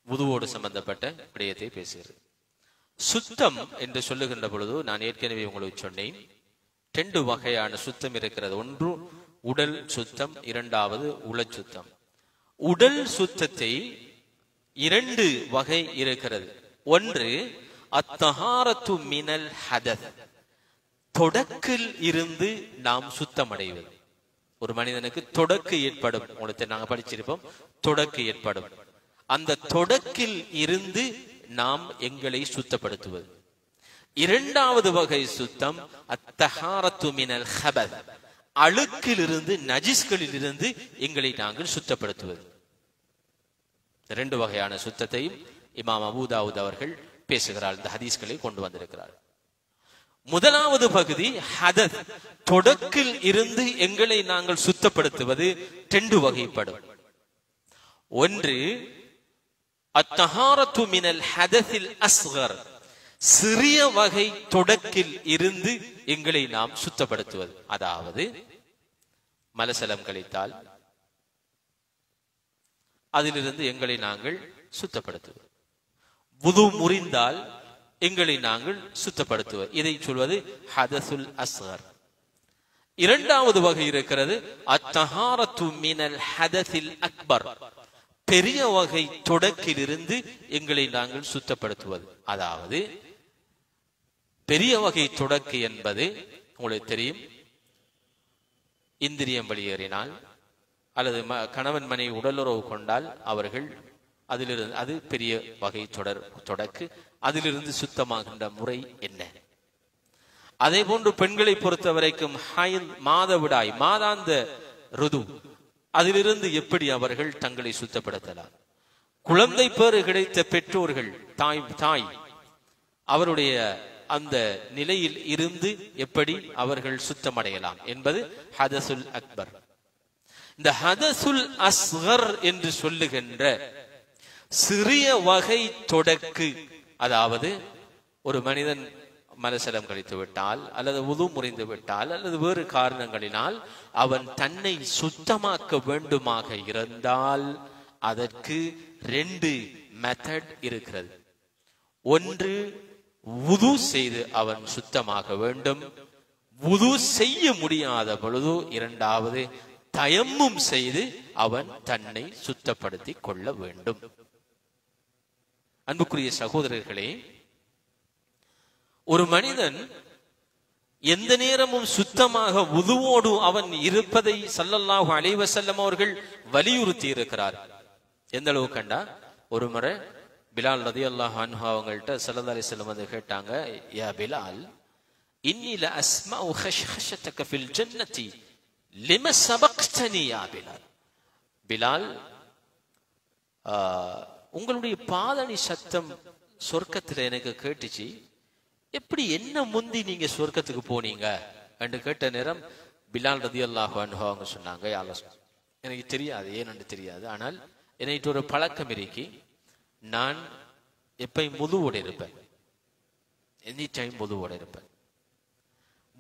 A: வுதுவோடு சம்பந்தப்பட்ட விடயத்தை பேசுகிறது. சுத்தம் என்று சொல்லுகின்ற பொழுது நான் ஏற்கனவே உங்களுக்கு சொன்னேன், 2 வகையான சுத்தம் இருக்கிறது. ஒன்று உடல் சுத்தம், இரண்டாவது உள சுத்தம். உடல் சுத்தத்தை 2 வகை இருக்கிறது. ஒன்று அத்தஹாரத்து மினல் ஹதத், தொடக்கில் இருந்து நாம் சுத்தமடைவது. ஒரு மனிதனுக்கு தொடக்கு ஏற்படும், உங்களுக்கு நாங்கள் படிச்சிருப்போம், தொடக்கு ஏற்படும். அந்த தொடக்கில் இருந்து நாம் எங்களை சுத்தப்படுத்துவது. இரண்டாவது வகை சுத்தம் அத்தஹாரத்து மினல் ஹபத், அழுக்கில் இருந்து, நஜிஸ்களில் இருந்து எங்களை நாங்கள் சுத்தப்படுத்துவது. 2 வகையான சுத்தத்தையும் இமாம் அபூ தாவூத் அவர்கள் பேசுகிறார், இந்த ஹதீஸ்களை கொண்டு வந்திருக்கிறார். முதலாவது பகுதி ஹதத், தொடக்கில் இருந்து எங்களை நாங்கள் சுத்தப்படுத்துவது 2 வகைப்படும். ஒன்று அத்தஹாரத்து மினல் ஹதஸில் அஸ்கர், சிறிய வகை தொடக்கில் இருந்து எங்களை நாம் சுத்தப்படுத்துவது. அதாவது மலசலம் கழித்தால் அதிலிருந்து எங்களை நாங்கள் சுத்தப்படுத்துவது, வுது முறிந்தால் எங்களை நாங்கள் சுத்தப்படுத்துவது. இதை சொல்வது ஹதஸுல் அஸ்கர். இரண்டாவது வகை இருக்கிறது அத்தஹாரத்து மினல் ஹதஸில் அக்பர், பெரிய வகை தொடக்கில் இருந்து எங்களை நாங்கள் சுத்தப்படுத்துவது. அதாவது பெரிய வகை தொடக்கு என்பது உங்களுக்கு தெரியும், இந்திரியம் வெளியேறினால் அல்லது கணவன் மனைவி உடலுறவு கொண்டால் அவர்கள் அதிலிருந்து, அது பெரிய வகை தொடக்கு. அதிலிருந்து சுத்தமாகின்ற முறை என்ன? அதே போன்று பெண்களை பொறுத்த வரைக்கும் மாதவிடாய், மாதாந்த ருது, அதிலிருந்து எப்படி அவர்கள் தங்களை சுத்தப்படுத்தலாம்? குழந்தை பேறு கிடைத்த பெற்றோர்கள், தாய் அவருடைய அந்த நிலையில் இருந்து எப்படி அவர்கள் சுத்தமடையலாம் என்பது ஹதசுல் அக்பர். இந்த ஹதசுல் அஸ்கர் என்று சொல்லுகின்ற சிறிய வகை தொடக்கு, அதாவது ஒரு மனிதன் மலசலம் கழித்து விட்டால் அல்லது வுது முறிந்து விட்டால் அல்லது வேறு காரணங்களினால் அவன் தன்னை சுத்தமாக்க வேண்டுமாக இருந்தால் அதற்கு 2 மெத்தட் இருக்கிறது. ஒன்று வுது செய்து அவன் சுத்தமாக வேண்டும். வுது செய்ய முடியாத பொழுது இரண்டாவது தயம்மும் செய்து அவன் தன்னை சுத்தப்படுத்திக் கொள்ள வேண்டும். அன்புக்குரிய சகோதரர்களே, ஒரு மனிதன் எந்த நேரமும் சுத்தமாக வுதுவோடு அவன் இருப்பதை ஸல்லல்லாஹு அலைஹி வஸல்லம் அவர்கள் வலியுறுத்தி இருக்கிறார். எந்த அளவு கண்டா, ஒரு முறை பிலால் ரலியல்லாஹு அன்ஹு அவங்கள்ட்ட ஸல்லல்லாஹு அலைஹி வஸல்லம் வந்து கேட்டாங்க, யா பிலால், இன்னி ல அஸ்மஉ ஹஷ்ஹஷதக ஃபில் ஜன்னதி லிம சபக்தனி யா பிலால். பிலால், உங்களுடைய பாதணி சத்தம் சொர்க்கத்துல எனக்கு கேட்டுச்சு, எப்படி என்ன முந்தி நீங்க சொர்க்கத்துக்கு போனீங்க என்று கேட்ட நேரம் பிலால் ரலியல்லாஹு அன்ஹு அவங்க சொன்னாங்க, யா ரசூல், எனக்கு தெரியாது, ஏன்னு தெரியாது, ஆனால் எனக்கு ஒரு பழக்கம் இருக்கு, நான் எப்பயும் வுதுவோட இருப்பேன், எனி டைம் வுதுவோட இருப்பேன்.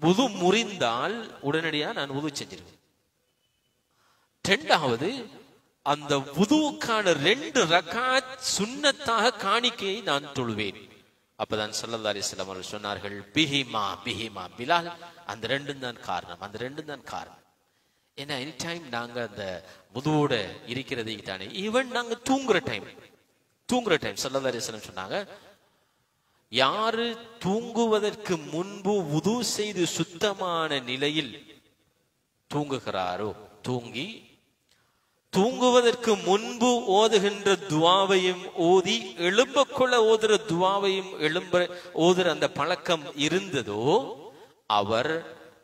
A: வுது முறிந்தால் உடனடியா நான் வுது செஞ்சிருவேன். இரண்டாவது, அந்த வுதுவுக்கான 2 ரகாத் சுன்னத்தாக காணிக்கையை நான் தொழுவேன். அப்பதான் ஸல்லல்லாஹு அலைஹி வஸல்லம் அவர்கள் சொன்னார்கள், பிஹிமா பிஹிமா பிலால், அந்த 2 தான் காரணம், அந்த 2 தான் காரணம். ஏன்னா எனி டைம் நாங்க அந்த வுதுவோட இருக்கிறது தானே, ஈவன் நாங்க தூங்குற டைம் ஸல்லல்லாஹு அலைஹி வஸல்லம் சொன்னாங்க, யாரு தூங்குவதற்கு முன்பு வுது செய்து சுத்தமான நிலையில் தூங்குகிறாரோ, தூங்குவதற்கு முன்பு ஓதுகின்ற துவாவையும் ஓதி எழும்பக்குள்ள ஓதுற துவாவையும் ஓதுற அந்த பழக்கம் இருந்ததோ, அவர்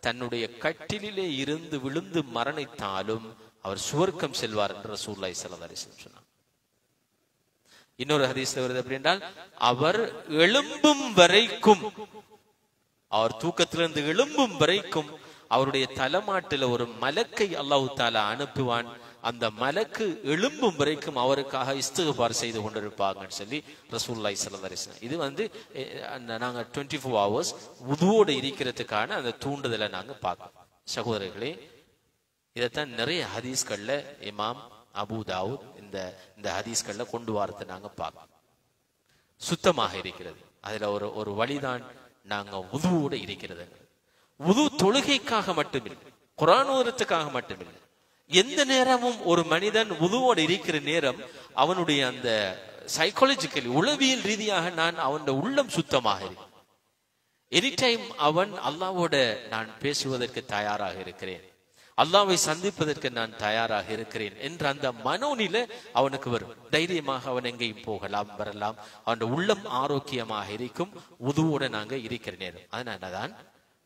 A: தன்னுடைய கட்டிலே இருந்து விழுந்து மரணித்தாலும் அவர் சுவர்க்கம் செல்வார் என்று ரசூலுல்லாஹி ஸல்லல்லாஹு அலைஹி வஸல்லம் சொன்னார். இன்னொரு ஹதீஸ்ல வருது எப்படி என்றால், அவர் எழும்பும் வரைக்கும், அவர் தூக்கத்திலிருந்து எழும்பும் வரைக்கும் அவருடைய தலைமாட்டில ஒரு மலக்கை அல்லாஹ் தஆலா அனுப்புவான். அந்த மலக்கு எழும்பும் வரைக்கும் அவருக்காக இஸ்திக்பார் செய்து கொண்டிருப்பாங்கன்னு சொல்லி ரசூலுல்லாஹி ஸல்லல்லாஹு அலைஹி வஸல்லம். இது வந்து நாங்க 24 hours வுதுவோடு இருக்கிறதுக்கான அந்த தூண்டுதலை நாங்க பார்க்கணும். சகோதரர்களே, இதைத்தான் நிறைய ஹதீஸ்கள்ல இமாம் அபூ தாவூத் இந்த ஹதீஸ்கள்ல கொண்டு வரத்தை நாங்க பார்க்கணும். சுத்தமாக இருக்கிறது, அதுல ஒரு வழிதான் நாங்க வுதுவோடு இருக்கிறது. வுது தொழுகைக்காக மட்டுமில்லை, குர்ஆன் ஓதுறதுக்காக மட்டுமில்லை, எந்த நேரமும் ஒரு மனிதன் வுதுவோடு இருக்கிற நேரம் அவனுடைய அந்த சைக்காலஜிக்கலி உளவியல் ரீதியாக அவனுடைய உள்ளம் சுத்தமாக இருக்கு. எனி டைம் அவன் அல்லாஹ்வோட நான் பேசுவதற்கு தயாராக இருக்கிறேன், அல்லாஹ்வை சந்திப்பதற்கு நான் தயாராக இருக்கிறேன் என்ற அந்த மனோநிலை அவனுக்கு வரும். தைரியமாக அவன் எங்கேயும் போகலாம் வரலாம், அவனுடைய உள்ளம் ஆரோக்கியமாக இருக்கும் வுதுவோட நாங்க இருக்கிற நேரம். அதனாலதான்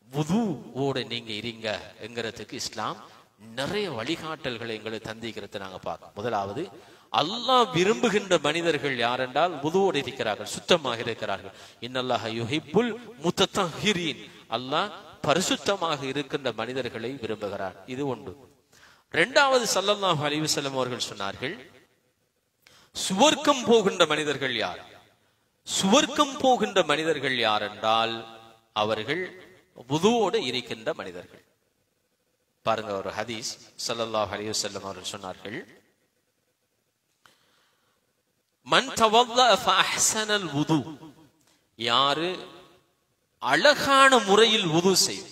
A: வுதுவோட நீங்க இருங்க என்கிறதுக்கு இஸ்லாம் நிறைய வழிகாட்டல்களை எங்களுக்கு தந்திக்கிறத நாங்க பார்க்கணும். முதலாவது, அல்லாஹ் விரும்புகின்ற மனிதர்கள் யார் என்றால் வுதுவோடு இருக்கிறார்கள், சுத்தமாக இருக்கிறார்கள். இன்னல்லாஹ யுஹிப்புல் முத்தத்தஹிரீன், அல்லாஹ் பரிசுத்தமாக இருக்கின்ற மனிதர்களை விரும்புகிறார். இது ஒன்று. இரண்டாவது, ஸல்லல்லாஹு அலைஹி வஸல்லம் அவர்கள் சொன்னார்கள், சுவர்க்கம் போகின்ற மனிதர்கள் யார்? சுவர்க்கம் போகின்ற மனிதர்கள் யார் என்றால் அவர்கள் வுதுவோடு இருக்கின்ற மனிதர்கள். பாருங்க, ஒரு ஹதீஸ் ஸல்லல்லாஹு அலைஹி வஸல்லம் அவர்கள் சொன்னார்கள், மன் தவல்லா ஃபஅஹ்ஸனல் வுது, யாரு அழகான முறையில் வுது செய்து,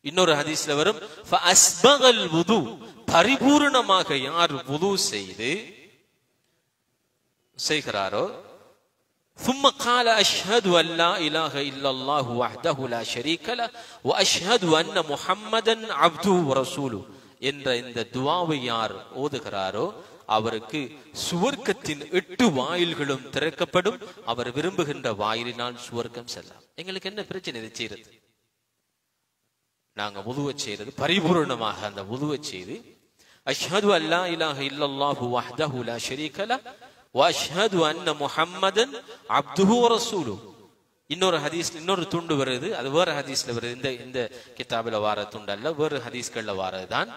A: இன்னொரு ஹதீஸ்ல வரும் ஃபஅஸ்பகல் வுது, பரிபூர்ணமாக யார் வுது செய்கிறாரோ, ثم قال أشهد أن لا إله إلا الله وحده لا شريك له وأشهد أن محمدا عبده ورسوله என்ற இந்த துஆவை யார் ஓதுகிறாரோ அவருக்கு சுவர்க்கத்தின் 8 வாயில்களும் திறக்கப்படும், அவர் விரும்புகின்ற வாயிலினால் சுவர்க்கம் செல்லலாம். எங்களுக்கு என்ன பிரச்சனை இது செய்யறது? நாங்க வுதுவை செய்யறது பரிபூர்ணமாக, அந்த வுதுவை செய்து அஷ்ஹது அல்லா இலாஹ இல்லல்லாஹு வஹ்தஹு லா ஷரீக லஹ் வஅஷ்ஹது அன்ன முஹம்மதன் அப்துஹு வ ரசூலுஹு. இன்னொரு ஹதீஸ், இன்னொரு துண்டு வருது, அது வேற ஹதீஸ்ல வருது, இந்த கிதாபில வார துண்டு அல்ல, வேறு ஹதீஸ்கள்ல வாரதுதான்.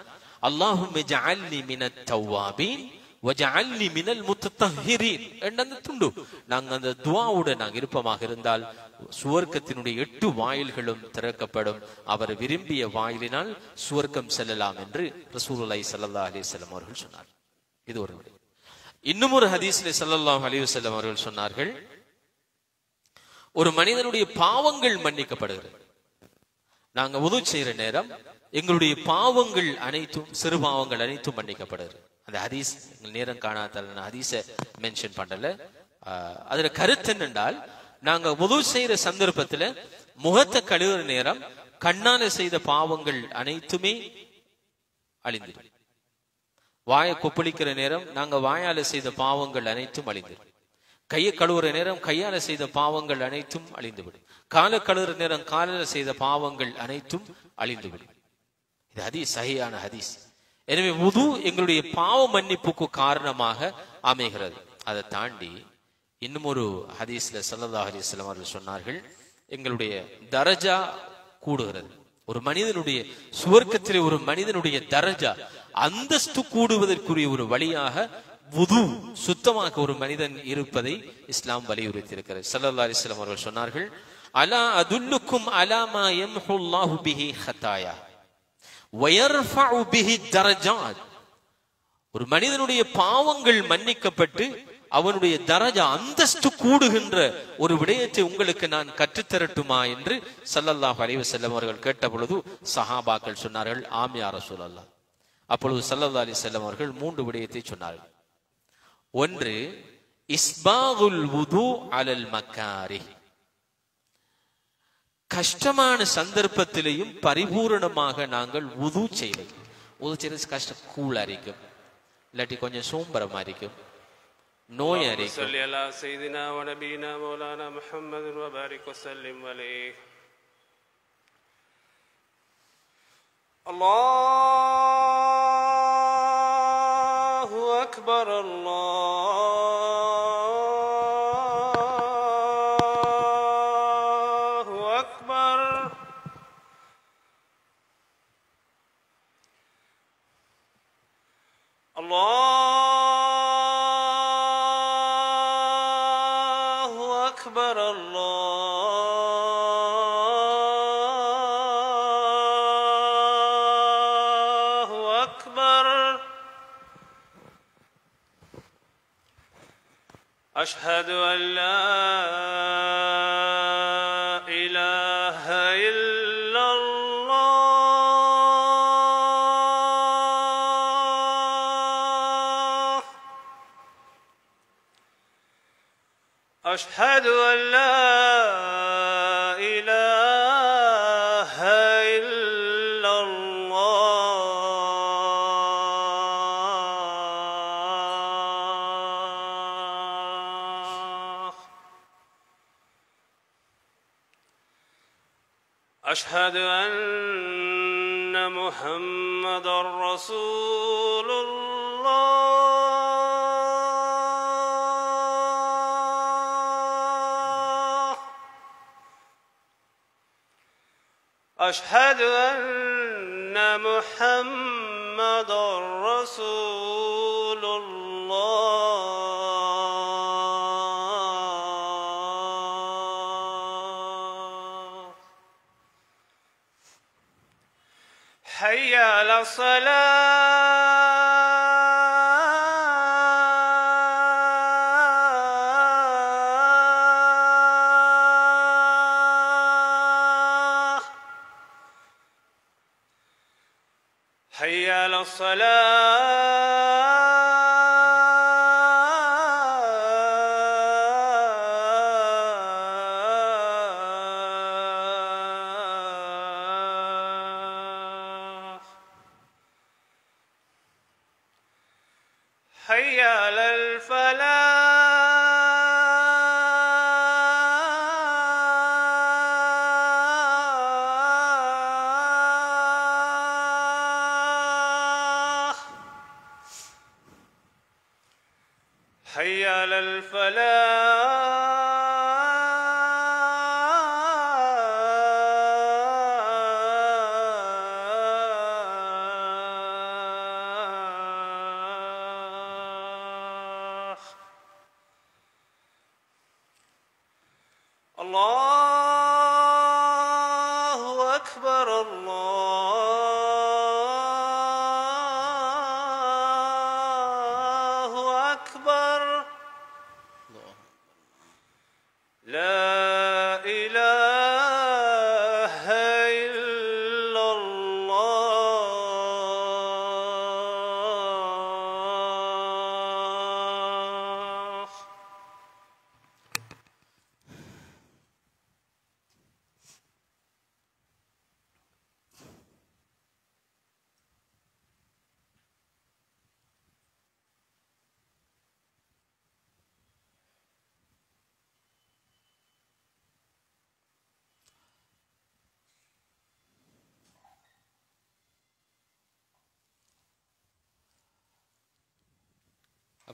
A: அல்லாஹும்ம ஜஅல்னி மினத் தவ்வாபீன் வஜஅல்னி மினல் முத்தத்தஹிரீன் என்ற அந்த துண்டு. நாங்க அந்த துஆவோட நாங்க இருப்பமாக இருந்தால் சுவர்க்கத்தினுடைய 8 வாயில்களும் திறக்கப்படும், அவர் விரும்பிய வாயிலினால் சுவர்க்கம் செல்லலாம் என்று ரசூலுல்லாஹி ஸல்லல்லாஹு அலைஹி வஸல்லம் அவர்கள் சொன்னார். இது ஒரு விடை. இன்னும் ஒரு ஹதீஸ்ல ஸல்லல்லாஹு அலைஹி வஸல்லம் அவர்கள் சொன்னார்கள், ஒரு மனிதனுடைய பாவங்கள் மன்னிக்கப்படுகிறது. நாங்க வுது செய்யற நேரம் எங்களுடைய பாவங்கள் அனைத்தும், சிறு பாவங்கள் அனைத்தும் மன்னிக்கப்படுகிறது. அந்த ஹதீஸ் நேரம் காணாத ஹதீஸை மென்ஷன் பண்ணல. அதுல கருத்து என்னென்றால், நாங்க வுது செய்யற சந்தர்ப்பத்துல முகத்தை கழுவுற நேரம் கண்ணால செய்த பாவங்கள் அனைத்துமே அழிந்திடும். வாயை கொப்பளிக்கிற நேரம் நாங்க வாயால செய்த பாவங்கள் அனைத்தும் அழிந்திடும். கையை கழுவுற நேரம் கையால செய்த பாவங்கள் அனைத்தும் அழிந்துவிடும். காலை கழுவுற நேரம் காலால செய்த பாவங்கள் அனைத்தும் அழிந்துவிடும். இது ஹதீஸ், சஹீஹான ஹதீஸ். எனவே வுது எங்களுடைய பாவ மன்னிப்புக்கு காரணமாக அமைகிறது. அதை தாண்டி இன்னும் ஒரு ஹதீஸ்ல ஸல்லல்லாஹு அலைஹி வஸல்லம் அவர்கள் சொன்னார்கள், எங்களுடைய தரஜா கூடுகிறது. ஒரு மனிதனுடைய சுவர்க்கத்திலே ஒரு மனிதனுடைய தரஜா அந்தஸ்து கூடுவதற்குரிய ஒரு வழியாக வுது, சுத்தமாக ஒரு மனிதன் இருப்பதை இஸ்லாம் வலியுறுத்தி இருக்கிறது. ஸல்லல்லாஹு அலைஹி வஸல்லம் அவர்கள் சொன்னார்கள், அலா அதுல்லுக்கும் அலா மா யம்ஹுல்லாஹு பிஹி ஹதாயா வயர்ஃபஉ பிஹி தரஜாத். ஒரு மனிதனுடைய பாவங்கள் மன்னிக்கப்பட்டு அவனுடைய தரஜா அந்தஸ்து கூடுகின்ற ஒரு விடயத்தை உங்களுக்கு நான் கற்றுத்தரட்டுமா என்று ஸல்லல்லாஹு அலைஹி வஸல்லம் அவர்கள் கேட்ட பொழுது சஹாபாக்கள் சொன்னார்கள், ஆம் யா ரசூலல்லாஹ். அப்பொழுது ஸல்லல்லாஹு அலைஹி வஸல்லம் அவர்கள் 3 விடயத்தை சொன்னார்கள். ஒன்று, இஸ்பாகுல் வுது அலல் மக்காரிஹ். கஷ்டமான சந்தர்ப்பத்திலேயும் பரிபூரணமாக நாங்கள் வுது செய்வது. வுது செய்வது கஷ்டம், கூழ் அரிக்கும், இல்லாட்டி கொஞ்சம் சோம்பரமா இருக்கும், நோய் அரிக்கும்.
B: ஸல்லி அலா சய்யிதினா வ நபியினா மௌலானா முஹம்மது வ பாரிக் வ ஸல்லிம் அலைஹி. அல்லாஹு அக்பர். அல்லாஹு அக்பர். அல்லாஹு அக்பர். அல்லாஹு அக்பர். அஷ்ஹது அன் லா இலாஹ இல்லல்லாஹ். أشهد أن لا إله إلا الله. أشهد أن محمدا رسول الله. أشهد أن محمدا رسول الله. حي على الصلاة. حي على الصلاة. حي على الفلاح. حي على الفلاح. الله أكبر. الله أكبر. لا إله إلا الله.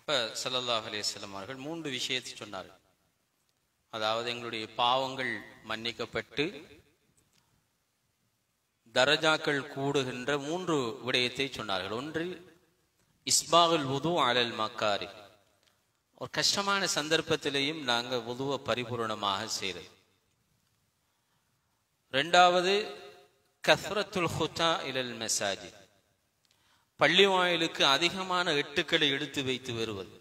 A: அப்ப ஸல்லல்லாஹு அலைஹி வஸல்லம் அவர்கள் 3 விஷயத்தை சொன்னார்கள். அதாவது எங்களுடைய பாவங்கள் மன்னிக்கப்பட்டு தரஜாக்கள் கூடுகின்ற 3 விடயத்தை சொன்னார்கள். ஒன்றில் இஸ்பாகுல் வுது அலல் மக்காரி, ஒரு கஷ்டமான சந்தர்ப்பத்திலேயும் நாங்கள் வுதுவை பரிபூர்ணமாக செய்கிறது. இரண்டாவது கஸ்ரத்துல் ஹுதா இலல் மசாஜித், பள்ளி வாயிலுக்கு அதிகமான எட்டுக்களை எடுத்து வைத்து வருவது.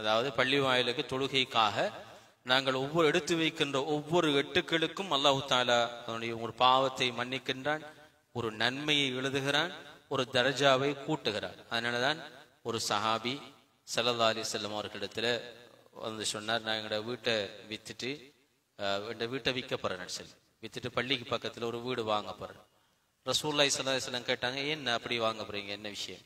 A: அதாவது பள்ளி வாயிலுக்கு தொழுகைக்காக நாங்கள் எடுத்து வைக்கின்ற ஒவ்வொரு எட்டுக்களுக்கும் அல்லாஹு தஆலா அவனுடைய ஒரு பாவத்தை மன்னிக்கின்றான், ஒரு நன்மையை எழுதுகிறான், ஒரு தர்ஜாவை கூட்டுகிறான். அதனாலதான் ஒரு சஹாபி ஸல்லல்லாஹு அலைஹி வஸல்லம் அவர்களிடத்துல வந்து சொன்னார், நான் எங்களோட வீட்டை வித்துட்டு வீட்டை விற்க போறேன் சொல்லி வித்துட்டு பள்ளிக்கு பக்கத்துல ஒரு வீடு வாங்க போறேன். ரசூலுல்லாஹி ஸல்லல்லாஹு அலைஹி வஸல்லம் கேட்டாங்க, ஏன் அப்படி வாங்க போறீங்க, என்ன விஷயம்?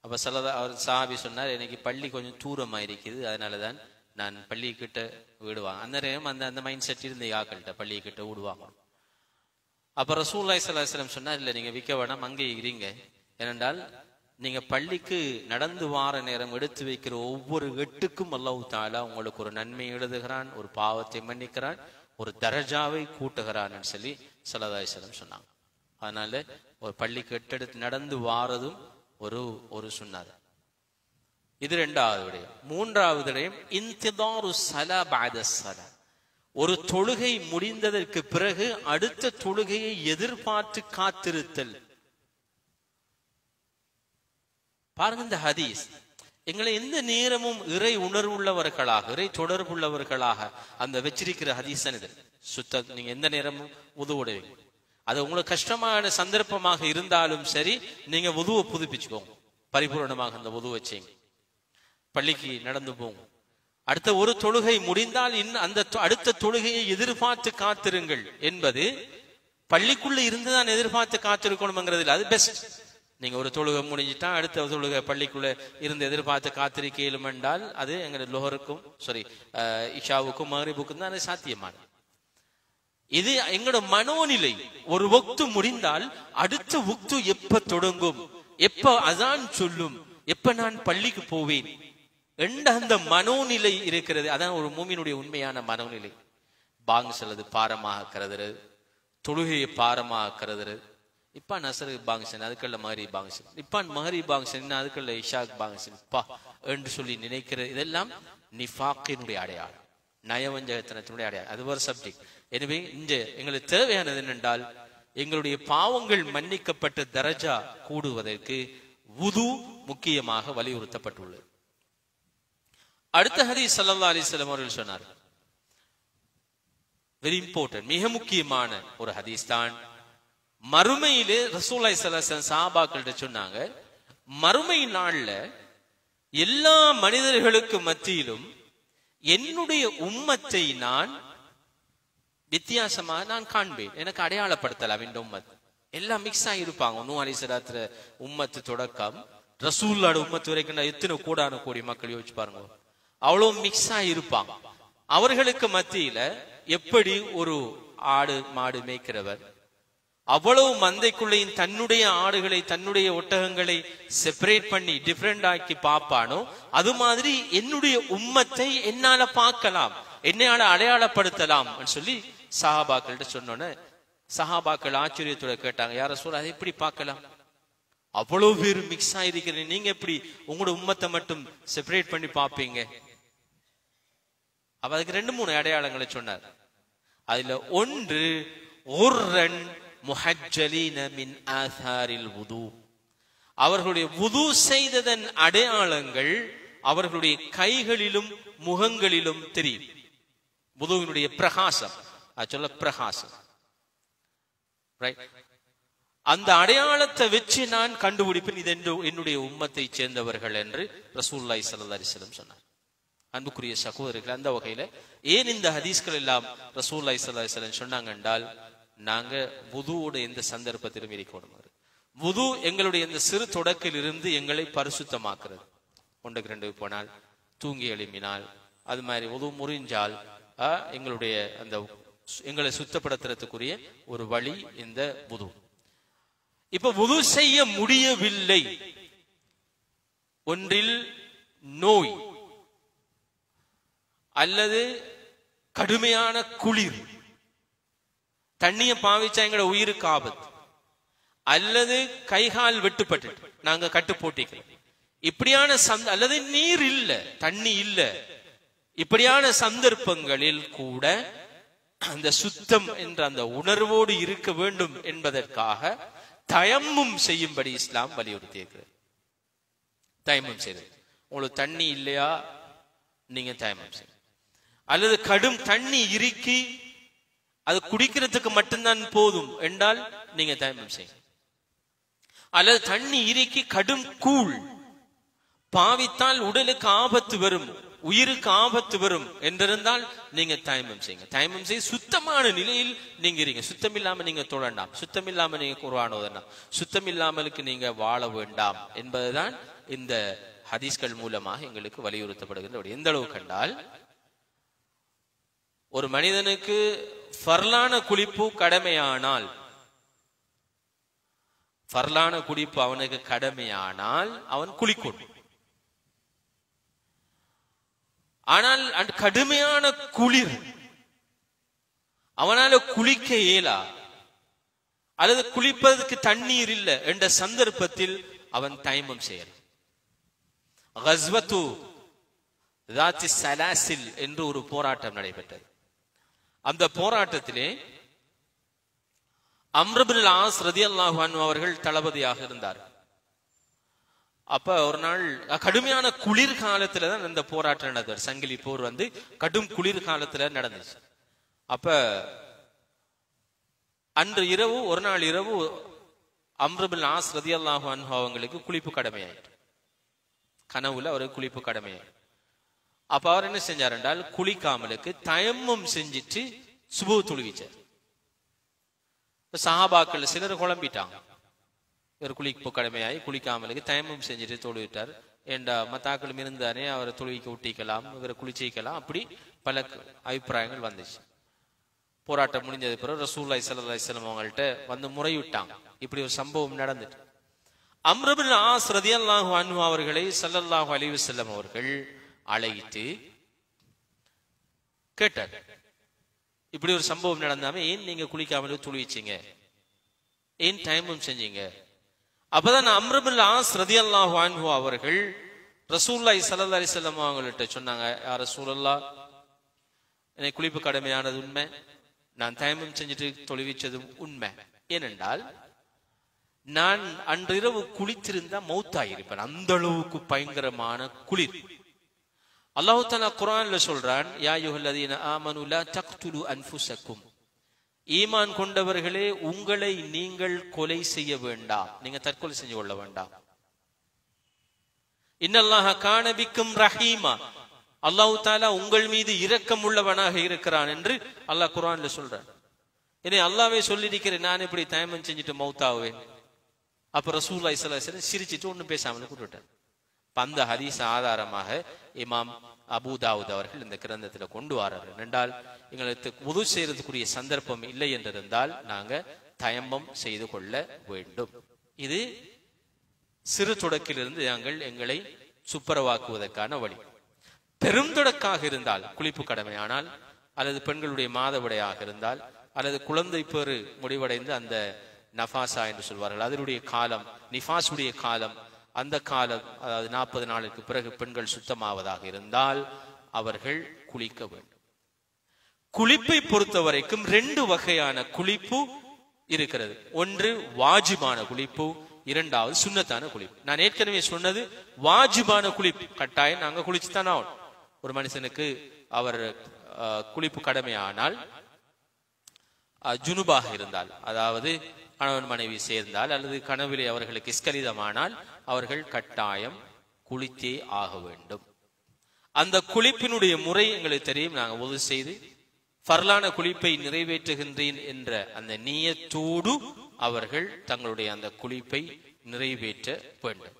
A: அப்ப அவர் சஹாபி சொன்னார், எனக்கு பள்ளி கொஞ்சம் தூரமா இருக்குது, அதனாலதான் நான் பள்ளி கிட்ட வீடு வாங்க. அந்த நேரம் அந்த மைண்ட் செட் இருந்த ஆக்கள்கிட்ட பள்ளி கிட்ட வீடு வாங்கணும். அப்ப ரசூலுல்லாஹி ஸல்லல்லாஹு அலைஹி வஸல்லம் சொன்னார், இல்ல நீங்க விற்க வேணாம், அங்கே இருங்க. ஏனென்றால் நீங்க பள்ளிக்கு நடந்து வார நேரம் எடுத்து வைக்கிற ஒவ்வொரு எட்டுக்கும் அல்லாஹ் தஆலா உங்களுக்கு ஒரு நன்மை எழுதுகிறான், ஒரு பாவத்தை மன்னிக்கிறான், ஒரு தரஜாவை கூட்டுகிறான்னு சொல்லி ஸல்லல்லாஹு அலைஹி வஸல்லம் சொன்னாங்க. அதனால ஒரு பள்ளிக்கு எட்டெடுத்து நடந்து வாரதும் ஒரு சொன்னார். இது இரண்டாவது விடயம். மூன்றாவது விடயம் இன்திதாரு ஸலா பஅத ஸலா, ஒரு தொழுகை முடிந்ததற்கு பிறகு அடுத்த தொழுகையை எதிர்பார்த்து காத்திருத்தல். பாருங்க, இந்த ஹதீஸ் எங்களை எந்த நேரமும் இறை உணர்வுள்ளவர்களாக, இறை தொடர்புள்ளவர்களாக அந்த வச்சிருக்கிற ஹதீஸ் இது. நீங்க எந்த நேரமும் வுதுவுடையீங்க. அது உங்களுக்கு கஷ்டமான சந்தர்ப்பமாக இருந்தாலும் சரி, நீங்க வுதுவை புதுப்பிச்சுக்கோங்க, பரிபூர்ணமாக அந்த வுதுவை செய்யுங்க. பள்ளிக்கு நடந்து போங்க, அடுத்த ஒரு தொழுகை முடிந்தால் அந்த அடுத்த தொழுகையை எதிர்பார்த்து காத்திருங்கள் என்பது பள்ளிக்குள்ள இருந்துதான் எதிர்பார்த்து காத்திருக்கணும்ங்கிறது அது பெஸ்ட். நீங்க ஒரு தொழுகை முடிஞ்சுட்டா அடுத்த தொழுகை பள்ளிக்குள்ள இருந்து எதிர்பார்த்து காத்திருக்கலும் என்றால் அது எங்களுடைய லோஹருக்கும் இஷாவுக்கும் மக்ரிபுக்கும் தான் அது சாத்தியமானது. இது எங்களோட மனோநிலை. ஒரு வக்து முடிந்தால் அடுத்த வக்து எப்ப தொடங்கும், எப்ப அதான் சொல்லும், எப்ப நான் பள்ளிக்கு போவேன் என்ற அந்த மனோநிலை இருக்கிறது. அதான் ஒரு மூமினுடைய உண்மையான மனோநிலை. பாங்கு செல்லது பாரமாக கருதுறது, தொழுகையை பாரமாக கருதுறது. இப்ப நசரு பாங்சன் அதுக்குள்ள மஹரி பாங்சன், இப்பான் மஹரி பாங்சன் அதுக்குள்ள இஷாக் பாங்சன் பா என்று சொல்லி நினைக்கிறது. இதெல்லாம் நிஃபாக்கினுடைய அடையாளம், நயவஞ்சகத்தனத்தினுடைய அடையாளம். அது ஒரு சப்ஜெக்ட். எனவே இங்க எங்களுக்கு தேவையானது என்னென்றால், எங்களுடைய பாவங்கள் மன்னிக்கப்பட்ட தரஜா கூடுவதற்கு வுது முக்கியமாக வலியுறுத்தப்பட்டுள்ளது. அடுத்த ஹதீஸ் ஸல்லல்லாஹு அலைஹி வஸல்லம் அவர்கள் சொன்னார், வெரி இம்பார்ட்டன்ட், மிக முக்கியமான ஒரு ஹதீஸ் தான். மறுமையிலே ரசூலுல்லாஹி ஸல்லல்லாஹு அலைஹி வஸல்லம் சஹாபாக்கள்கிட்ட சொன்னாங்க, மறுமை நாள்ல எல்லா மனிதர்களுக்கு மத்தியிலும் என்னுடைய உம்மத்தை நான் வித்தியாசமாக நான் காண்பேன், எனக்கு அடையாளப்படுத்தலாம். இந்த உம்மத் எல்லாம் மிக்ஸ் ஆகிருப்பாங்க. நூஹ் அலைஹிஸ்ஸலாத்து உம்மத்து தொடக்கம் ரசூலுல்லாஹ் உம்மத்து வரைக்கும் எத்தனை கோடான கோடி மக்கள் யோசிச்சு பாருங்க, அவ்வளவு மிக்ஸ் ஆகிருப்பாங்க. அவர்களுக்கு மத்தியில எப்படி ஒரு ஆடு மாடு மேய்க்கிறவர் அவ்வளவு மந்தைக்குள்ளையும் தன்னுடைய ஆடுகளை தன்னுடைய ஒட்டகங்களை செப்பரேட் பண்ணி டிஃபரெண்ட் ஆக்கி பார்ப்பானோ, அது மாதிரி என்னுடைய உம்மத்தை என்னால பார்க்கலாம், என்னால அடையாளப்படுத்தலாம் சொல்லி சஹாபாக்கள்கிட்ட சொன்னோன்னு சஹாபாக்கள் ஆச்சரியத்தோட கேட்டாங்க, யார சொல்ல அதை எப்படி பார்க்கலாம், அவ்வளவு பேர் மிக்ஸ் ஆயிருக்கிறீங்க, நீங்க எப்படி உங்களோட உம்மத்தை மட்டும் செப்பரேட் பண்ணி பார்ப்பீங்க? அப்ப அதுக்கு 2-3 அடையாளங்களை சொன்னார். அதுல ஒன்று உர்ரன் முஹஜ்ஜலீன மின் ஆதாரில் வுது, அவர்களுடைய வுது செய்ததன் அடையாளங்கள் அவர்களுடைய கைகளிலும் முகங்களிலும் தெரியும். வுதுவினுடைய பிரகாசம், அது சொல்ல பிரகாசம், அந்த அடையாளத்தை வச்சு நான் கண்டுபிடிப்பேன் இது என்னுடைய உம்மத்தை சேர்ந்தவர்கள் என்று ரசூலுல்லாஹி ஸல்லல்லாஹு அலைஹி வஸல்லம் சொன்னார். அன்புக்குரிய சகோதரர்கள், அந்த வகையில ஏன் இந்த ஹதீஸ்கள் எல்லாம் ரசூலுல்லாஹி ஸல்லல்லாஹு அலைஹி வஸல்லம் சொன்னாங்க என்றால், நாங்க வுதுவோட எந்த சந்தர்ப்பத்திலும் இருக்கணும். வுது எங்களுடைய இந்த சிறு தொடக்கில் இருந்து எங்களை பரிசுத்தமாக்குறது. 1-2 போனால், தூங்கி எழுப்பினால், அது மாதிரி வுது முறிஞ்சால் எங்களுடைய அந்த எங்களை சுத்தப்படுத்துறதுக்குரிய ஒரு வழி இந்த வுது. இப்ப வுது செய்ய முடியவில்லை, ஒன்றில் நோய் அல்லது கடுமையான குளிர், தண்ணிய பாவிச்சா எங்கட உயிருக்கு ஆபத்து, அல்லது கைகால் வெட்டுப்பட்டு நாங்க கட்டு போட்டிக்கிறோம், இப்படியான அல்லது நீர் இல்ல, தண்ணி இல்ல, இப்படியான சந்தர்ப்பங்களில் கூட அந்த சுத்தம் என்ற அந்த உணர்வோடு இருக்க வேண்டும் என்பதற்காக தயம்மும் செய்யும்படி இஸ்லாம் வலியுறுத்தி இருக்கிறது. தயம்மம் செய்யுது. உங்களுக்கு தண்ணி இல்லையா, நீங்க தயம்மம் செய்யுங்க. அல்லது கடும் தண்ணி இறுக்கி அது குடிக்கிறதுக்கு மட்டும்தான் போதும் என்றால் நீங்க தயம்மம் செய்யுங்க. அல்லது தண்ணி இறுக்கி கடும் கூழ் பாவித்தால் உடலுக்கு ஆபத்து வரும், உயிருக்கு ஆபத்து வரும் என்றிருந்தால் நீங்க தயம்மம் செய்யுங்க. தயம்மம் செய்ய சுத்தமான நிலையில் நீங்க இருங்க. சுத்தம் இல்லாம நீங்க தொழண்டாம், சுத்தம் இல்லாம நீங்க குர்ஆன் ஓதலாம், சுத்தம் இல்லாமலுக்கு நீங்க வாழ வேண்டாம் என்பதுதான் இந்த ஹதீஸ்கள் மூலமாக எங்களுக்கு வலியுறுத்தப்படுகின்ற. எந்த அளவு கண்டால், ஒரு மனிதனுக்கு ஃபர்லான குளிப்பு கடமையானால், ஃபர்லான குளிப்பு அவனுக்கு கடமையானால் அவன் குளிக்கணும். ஆனால் அந்த கடுமையான குளிர் அவனால குளிக்க இயலா, அல்லது குளிப்பதற்கு தண்ணீர் இல்லை என்ற சந்தர்ப்பத்தில் அவன் தயம்மம் செய்யலாம். கஸ்வத்து தாத்தி சலாசில் என்று ஒரு போராட்டம் நடைபெற்றது. அந்த போராட்டத்திலே அம்ர் இப்னு ஆஸ் ரலியல்லாஹு அன்ஹு அவர்கள் தளபதியாக இருந்தார். அப்ப ஒரு நாள் கடுமையான குளிர் காலத்துல தான் இந்த போராட்டம் நடந்தது. சங்கிலி போர் கடும் குளிர் காலத்துல நடந்துச்சு. அப்ப அன்று இரவு, ஒரு நாள் இரவு அம்ர் இப்னு ஆஸ் ரலியல்லாஹு அன்ஹு அவங்களுக்கு குளிப்பு கடமையாயிட்டு, கனவுல அவருக்கு குளிப்பு கடமையாயிட்டு. அப்ப அவர் என்ன செஞ்சார் என்றால், குளிக்காமலுக்கு தயம்மம் செஞ்சிட்டு சுபு தொழுவிச்சார். சஹாபாக்கள் சிலர் குழம்பிட்டாங்க. இவர் குளிப்பு கடமையாகி குளிக்காமலுக்கு தயம்மம் செஞ்சுட்டு தொழுவிட்டார் என்ற மத்தாக்களும் இருந்தானே அவரை தொழுவிக்க ஊட்டிக்கலாம், இவரை குளிச்சிக்கலாம், அப்படி பல அபிப்பிராயங்கள் வந்துச்சு. போராட்டம் முடிஞ்சது பிறகு ரசூலுல்லாஹி ஸல்லல்லாஹு அலைஹி வஸல்லம் அவங்கள்ட்ட வந்து முறையிட்டாங்க. இப்படி ஒரு சம்பவம் நடந்துட்டு அம்ர் இப்னு ஆஸ் ரலியல்லாஹு அன்ஹு அவர்களை ஸல்லல்லாஹு அலைஹி வஸல்லம் அவர்கள் அழைத்து கேட்டார், இப்படி ஒரு சம்பவம் நடந்தாம ஏன் நீங்க குளிக்காமலே துளிச்சீங்க, ஏன் டைமும் செஞ்சீங்க? அப்பதான் அம்ர் இப்னு ஆஸ் ரலியல்லாஹு அன்ஹு அவர்கள் ரசூலுல்லாஹி ஸல்லல்லாஹு அலைஹி வஸல்லம் அவங்கள்ட்ட சொன்னாங்க, யா ரசூலல்லாஹ், எனக்கு குளிப்பு கடமையானது உண்மை, நான் டைமும் செஞ்சுட்டு தொழுவிச்சது உண்மை. ஏனென்றால் நான் அன்றிரவு குளித்திருந்தா மௌத்தாயிருப்பேன், அந்த அளவுக்கு பயங்கரமான குளிர். அல்லாஹ் தஆலா குர்ஆன்ல சொல்றான், யா அய்யுஹல்லதீன ஆமனு லா தக்துலு அன்ஃபுஸக்கும், ஈமான் கொண்டவர்களே உங்களை நீங்கள் கொலை செய்ய வேண்டாம், நீங்க தற்கொலை செஞ்சு கொள்ள வேண்டாம். இன்னல்லாஹ கான பிக்கும் ரஹீமா, அல்லாஹ் தஆலா உங்கள் மீது இரக்கம் உள்ளவனாக இருக்கிறான் என்று அல்லாஹ் குர்ஆன்ல சொல்றான். இனி அல்லாஹ்வே சொல்லியிருக்கிறேன், நான் இப்படி தயமம் செஞ்சுட்டு மௌத்தாவேன். அப்ப ரசூலுல்லாஹி ஸல்லல்லாஹு அலைஹி வஸல்லம் சிரிச்சிட்டு ஒன்னும் பேசாமல் கூப்பிட்டார். அந்த ஹதீஸ் ஆதாரமாக இமாம் அபூ தாவூத் அவர்கள் இந்த கிரந்தத்தில் கொண்டு வரார்கள். என்றால் எங்களுக்கு வுது செய்யறதுக்குரிய சந்தர்ப்பம் இல்லை என்றிருந்தால் நாங்க தயம்மம் செய்து கொள்ள வேண்டும். இது சிறு தொடக்கிலிருந்து நாங்கள் எங்களை சுப்பரவாக்குவதற்கான வழி. பெரும் தொடக்காக இருந்தால், குளிப்பு கடமையானால், அல்லது பெண்களுடைய மாதவிடையாக இருந்தால், அல்லது குழந்தை பேறு முடிவடைந்து அந்த நஃபாசா என்று சொல்வார்கள் அதனுடைய காலம், நிஃபாசுடைய காலம், அந்த காலம், அதாவது 40 நாளுக்கு பிறகு பெண்கள் சுத்தமாவதாக இருந்தால் அவர்கள் குளிக்க வேண்டும். குளிப்பை பொறுத்த வரைக்கும் 2 வகையான குளிப்பு இருக்கிறது. ஒன்று வாஜிபான குளிப்பு, இரண்டாவது சுன்னத்தான குளிப்பு. நான் ஏற்கனவே சொன்னது வாஜிபான குளிப்பு கட்டாயம் நாங்க குளிச்சுதான் ஆகணும். ஒரு மனுஷனுக்கு அவர் குளிப்பு கடமையானால், ஜுனுபாக இருந்தால், அதாவது கணவன் மனைவி சேர்ந்தால் அல்லது கனவிலே அவர்களுக்கு இஸ்கலிதமானால் அவர்கள் கட்டாயம் குளித்தே ஆக வேண்டும். அந்த குளிப்பினுடைய முறை எங்களுக்கு தெரியும். நாங்கள் வுது செய்து ஃபர்லான குளிப்பை நிறைவேற்றுகின்றேன் என்ற அந்த நியத்தோடு அவர்கள் தங்களுடைய அந்த குளிப்பை நிறைவேற்ற வேண்டும்.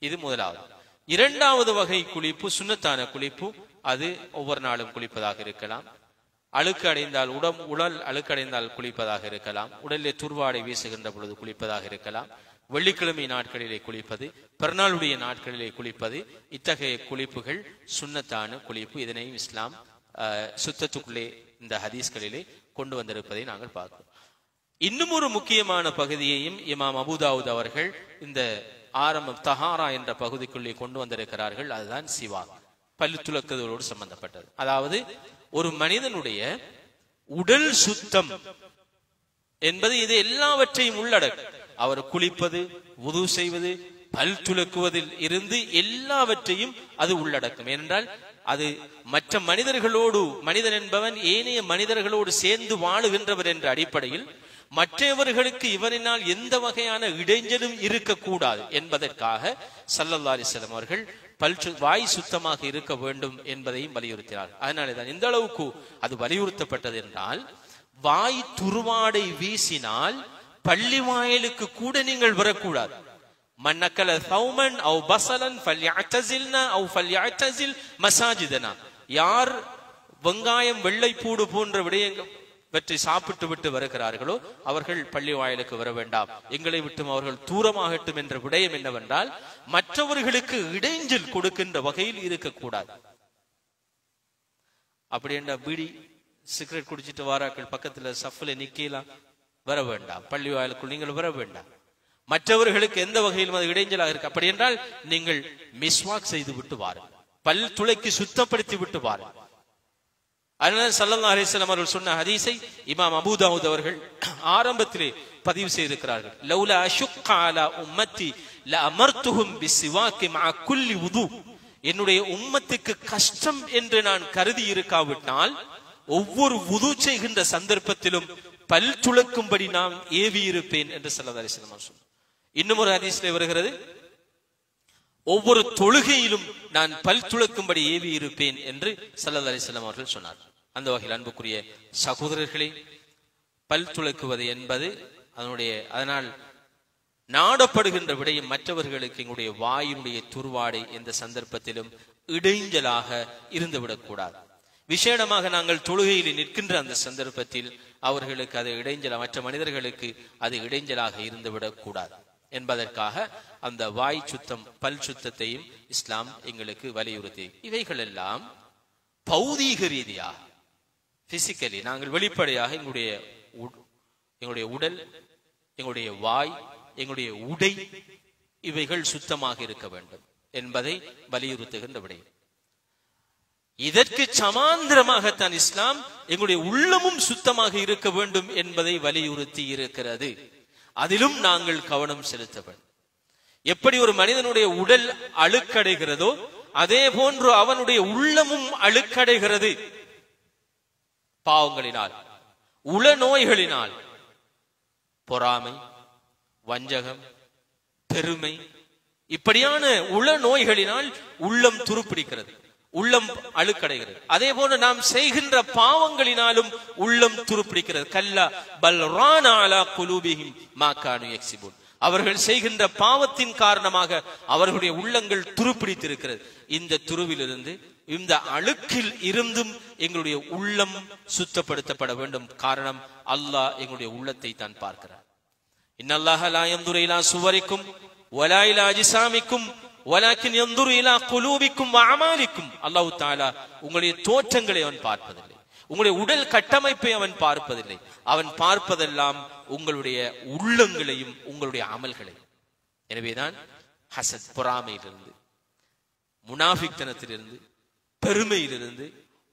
A: இது முதலாவது. இரண்டாவது வகை குளிப்பு சுன்னத்தான குளிப்பு. அது ஒவ்வொரு நாளும் குளிப்பதாக இருக்கலாம், அழுக்கு அடைந்தால் உடல் அழுக்கடைந்தால் குளிப்பதாக இருக்கலாம், உடலிலே துர்வாடை வீசுகின்ற பொழுது குளிப்பதாக இருக்கலாம், வெள்ளிக்கிழமை நாட்களிலே குளிப்பது, பிறநாளுடைய நாட்களிலே குளிப்பது, இத்தகைய குளிப்புகள் சுன்னத்தான குளிப்பு. இதனையும் இஸ்லாம் சுத்தத்துக்குள்ளே இந்த ஹதீஸ்களிலே கொண்டு வந்திருப்பதை நாங்கள் பார்க்கிறோம். இன்னும் ஒரு முக்கியமான பகுதியையும் இமாம் அபூதாவுத் அவர்கள் இந்த ஆரம்பம் தஹாரா என்ற பகுதிக்குள்ளே கொண்டு வந்திருக்கிறார்கள். அதுதான் சிவாக், பல்லு துலக்குதலோடு சம்பந்தப்பட்டது. அதாவது ஒரு மனிதனுடைய உடல் சுத்தம் என்பது இது எல்லாவற்றையும் உள்ளடக்கும். அவர் குளிப்பது, வுது செய்வது, பல் துலக்குவதில் இருந்து எல்லாவற்றையும் அது உள்ளடக்கும். ஏனென்றால் அது மற்ற மனிதர்களோடு, மனிதன் என்பவன் ஏனைய மனிதர்களோடு சேர்ந்து வாழுகின்றவர் என்ற அடிப்படையில் மற்றவர்களுக்கு இவரினால் எந்த வகையான இடைஞ்சலும் இருக்கக்கூடாது என்பதற்காக ஸல்லல்லாஹு அலைஹி வஸல்லம் அவர்கள் வாய் சுத்தமாக இருக்க வேண்டும் என்பதையும் வலியுறுத்தினார். அதனாலதான் இந்த அளவுக்கு அது வலியுறுத்தப்பட்டது என்றால், வாய் துருவாடை வீசினால் பள்ளி வாயிலுக்கு கூட நீங்கள் வரக்கூடாது. மன்னக்கல சௌமன் அவ் பசலன் ஃபல்யஅ்தஸில்னா அவ் ஃபல்யஅ்தஸில் மசாஜிதனா. யார் வெங்காயம், வெள்ளைப்பூடு போன்ற விடயங்கள் பற்றி சாப்பிட்டு விட்டு வருகிறார்களோ அவர்கள் பள்ளி வாயிலுக்கு வர வேண்டாம், எங்களை விட்டும் அவர்கள் தூரமாகட்டும் என்ற விடயம் என்னவென்றால், மற்றவர்களுக்கு இடைஞ்சல் கொடுக்கின்ற வகையில் இருக்கக்கூடாது. அப்படி என்ற பீடி சிகரெட் குடிச்சிட்டு வாராக்கள் பக்கத்துல சஃப்ல நிக்கலாம், வர வேண்டாம். பள்ளி வாயிலுக்குள் நீங்கள் வர வேண்டாம். மற்றவர்களுக்கு எந்த வகையிலும் அது இடைஞ்சலாக இருக்கு. அப்படி என்றால் நீங்கள் மிஸ்வாக் செய்து விட்டு வாருங்கள், பல் துளைக்கு சுத்தப்படுத்தி விட்டு வாருங்கள். அதனால ஸல்லல்லாஹு அலைஹி வஸல்லம் அவர்கள் சொன்ன ஹதீஸை இமாம் அபூதாவுத் அவர்கள் ஆரம்பத்திலே பதிவு செய்திருக்கிறார்கள். லௌலா அஷுக்க அலா உம்மத்தி லஅமர்துஹும் பிஸ்ஸிவாக்கி மஅ குல்லி வுது. என்னுடைய உம்மத்துக்கு கஷ்டம் என்று நான் கருதி இருக்காவிட்டால் ஒவ்வொரு வுது செய்கின்ற சந்தர்ப்பத்திலும் பல் துளக்கும்படி நான் ஏவி இருப்பேன் என்று ஸல்லல்லாஹு அலைஹி வஸல்லம் சொன்னார். இன்னும் ஒரு ஹதீஸிலே வருகிறது, ஒவ்வொரு தொழுகையிலும் நான் பல் துளக்கும்படி ஏவி இருப்பேன் என்று ஸல்லல்லாஹு அலைஹி வஸல்லம் அவர்கள் சொன்னார். அந்த வகையில் அன்புக்குரிய சகோதரர்களே, பல் துளக்குவது என்பது அதனால் நாடப்படுகின்ற விடயம் மற்றவர்களுக்கு எங்களுடைய வாயினுடைய துர்வாடை எந்த சந்தர்ப்பத்திலும் இடைஞ்சலாக இருந்துவிடக்கூடாது. விசேடமாக நாங்கள் தொழுகையில் நிற்கின்ற அந்த சந்தர்ப்பத்தில் அவர்களுக்கு அது இடைஞ்சல, மற்ற மனிதர்களுக்கு அது இடைஞ்சலாக இருந்துவிடக் கூடாது என்பதற்காக அந்த வாய் சுத்தம், பல் சுத்தத்தையும் இஸ்லாம் எங்களுக்கு வலியுறுத்தி. இவைகள் எல்லாம் பௌதீக ரீதியாக, பிசிக்கலி நாங்கள் வெளிப்படையாக எங்களுடைய உடல், எங்களுடைய வாய், எங்களுடைய உடை இவைகள் சுத்தமாக இருக்க வேண்டும் என்பதை வலியுறுத்துகின்ற விடயம். இதற்கு சமாந்திரமாகத்தான் இஸ்லாம் எங்களுடைய உள்ளமும் சுத்தமாக இருக்க வேண்டும் என்பதை வலியுறுத்தி இருக்கிறது. அதிலும் நாங்கள் கவனம் செலுத்த வேண்டும். எப்படி ஒரு மனிதனுடைய உடல் அழுக்கடைகிறதோ அதே போன்று அவனுடைய உள்ளமும் அழுக்கடைகிறது. பாவங்களினால், உள நோய்களினால், பொறாமை, வஞ்சகம், பெருமை, இப்படியான உள நோய்களினால் உள்ளம் துருப்பிடிக்கிறது, உள்ளம் அழுக்கடைகிறது. அதே போன்று நாம் செய்கின்ற பாவங்களினாலும் உள்ளம் துருப்பிடிக்கிறது. கல்லா பல் ரான அலா குலூபிஹிம் மா கானூ யக்ஸிபூன். அவர்கள் செய்கின்ற பாவத்தின் காரணமாக அவர்களுடைய உள்ளங்கள் துருப்பிடித்திருக்கிறது. இந்த துருவிலிருந்து, இந்த அழுக்கில் இருந்தும் எங்களுடைய உள்ளம் சுத்தப்படுத்தப்பட வேண்டும். காரணம், அல்லாஹ் எங்களுடைய உள்ளத்தை தான் பார்க்கிறார். இன்னல்லாஹ லா யன்துரு இலா சுவரிக்கும் வலா இலா அஜ்சாமிக்கும் வலாக்கின் யன்துரு இலா குலூபிக்கும் வ அமாலிக்கும். அல்லாஹ் தஆலா உங்களுடைய தோற்றங்களை அவன் பார்ப்பதில்லை, உங்களுடைய உடல் கட்டமைப்பை அவன் பார்ப்பதில்லை. அவன் பார்ப்பதெல்லாம் உங்களுடைய உள்ளங்களையும் உங்களுடைய அமல்களையும். எனவேதான் ஹசத், பொறாமையிலிருந்து, முனாஃபிக்தனத்திலிருந்து, பெருமையிலிருந்து,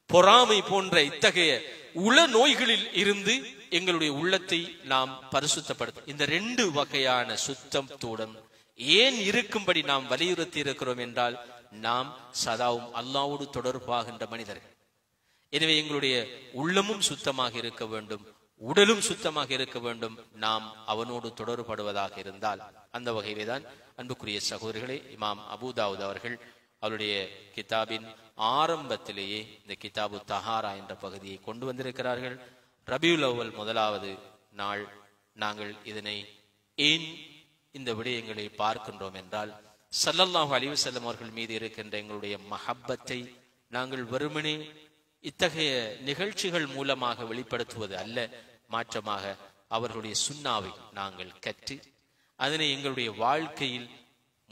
A: பொறாமை போன்ற இத்தகைய உள நோய்களில் இருந்து எங்களுடைய உள்ளத்தை நாம் பரிசுத்தப்படுத்த இந்த 2 வகையான சுத்தத்துடன் ஏன் இருக்கும்படி நாம் வலியுறுத்தி இருக்கிறோம் என்றால், நாம் சதாவும் அல்லாஹ்வோடு தொடர்பாகின்ற மனிதர்கள். எனவே எங்களுடைய உள்ளமும் சுத்தமாக இருக்க வேண்டும், உடலும் சுத்தமாக இருக்க வேண்டும். நாம் அவனோடு தொடர்படுவதாக இருந்தால், அந்த வகையிலே தான் அன்புக்குரிய சகோதரர்களே, இமாம் அபூதாவுத் அவர்கள் அவருடைய கிதாபின் ஆரம்பத்திலேயே இந்த கிதாபு தஹாரா என்ற பகுதியை கொண்டு வந்திருக்கிறார்கள். ரபியுல் அவ்வல் 1வது நாள் நாங்கள் இதனை ஏன் இந்த விடயங்களை பார்க்கின்றோம் என்றால், ஸல்லல்லாஹு அலைஹி வஸல்லம் அவர்கள் மீது இருக்கின்ற எங்களுடைய மஹப்பத்தை நாங்கள் வெறுமனே இத்தகைய நிகழ்ச்சிகள் மூலமாக வெளிப்படுத்துவது அல்ல, மாற்றமாக அவர்களுடைய சுன்னாவை நாங்கள் கற்று அதனை எங்களுடைய வாழ்க்கையில்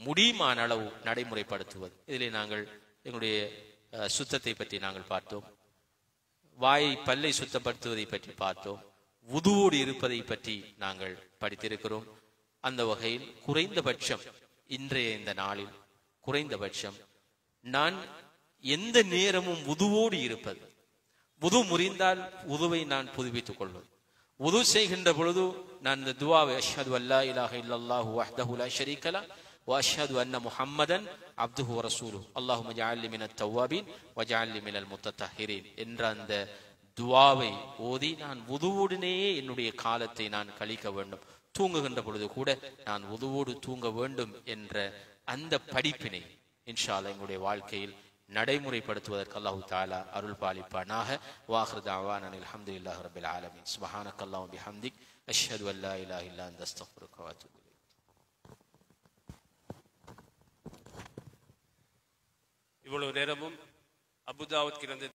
A: முடியுமான அளவு நடைமுறைப்படுத்துவது. இதிலே நாங்கள் எங்களுடைய சுத்தத்தை பற்றி நாங்கள் பார்த்தோம், வாயை பல்லை சுத்தப்படுத்துவதை பற்றி பார்த்தோம், வுதுவோடு இருப்பதை பற்றி நாங்கள் படித்திருக்கிறோம். அந்த வகையில் குறைந்தபட்சம் இன்றைய இந்த நாளில் குறைந்தபட்சம் நான் எந்த நேரமும் வுதுவோடு இருப்பது, வுது முறிந்தால் வுதுவை நான் புதுப்பித்துக் கொள்வது, வுது செய்கின்ற பொழுது நான் இந்த துஆவை அஷ்ஹது அல்லா இலாஹ இல்லல்லாஹு வஹ்தஹு லா ஷரீக லஹ் வ அஷ்ஹது அன்ன முஹம்மதன் அப்துஹு வ ரசூலுஹு அல்லாஹும்ம ஜஅல்னி மினத் தவ்வாபீன் வ ஜஅல்னி மினல் முத்தத்தஹிரீன் என்ற அந்த துஆவை ஓதி நான் வுதுவுடனே என்னுடைய காலத்தை நான் கழிக்க வேண்டும். தூங்குகின்ற பொழுது கூட நான் வுதுவோடு தூங்க வேண்டும் என்ற அந்த படிப்பினை இன்ஷா அல்லாஹ் எங்களுடைய வாழ்க்கையில் நடைமுறைப்படுத்துவதற்கு அல்லாஹு தஆலா அருள் பாலிப்பானாக. வாஹிரு தஅவானா அல்ஹம்துலில்லாஹி ரப்பில் ஆலமீன். சுப்ஹானக்கல்லாஹு வ பிஹம்திக் அஷ்ஹது அன் லா இலாஹா இல்லா அன்த அஸ்தக்ஃபிருக வ அத்தூபு இலைக்.
B: இவ்வளவு நேரமும் அபூ தாவூத் கிரந்த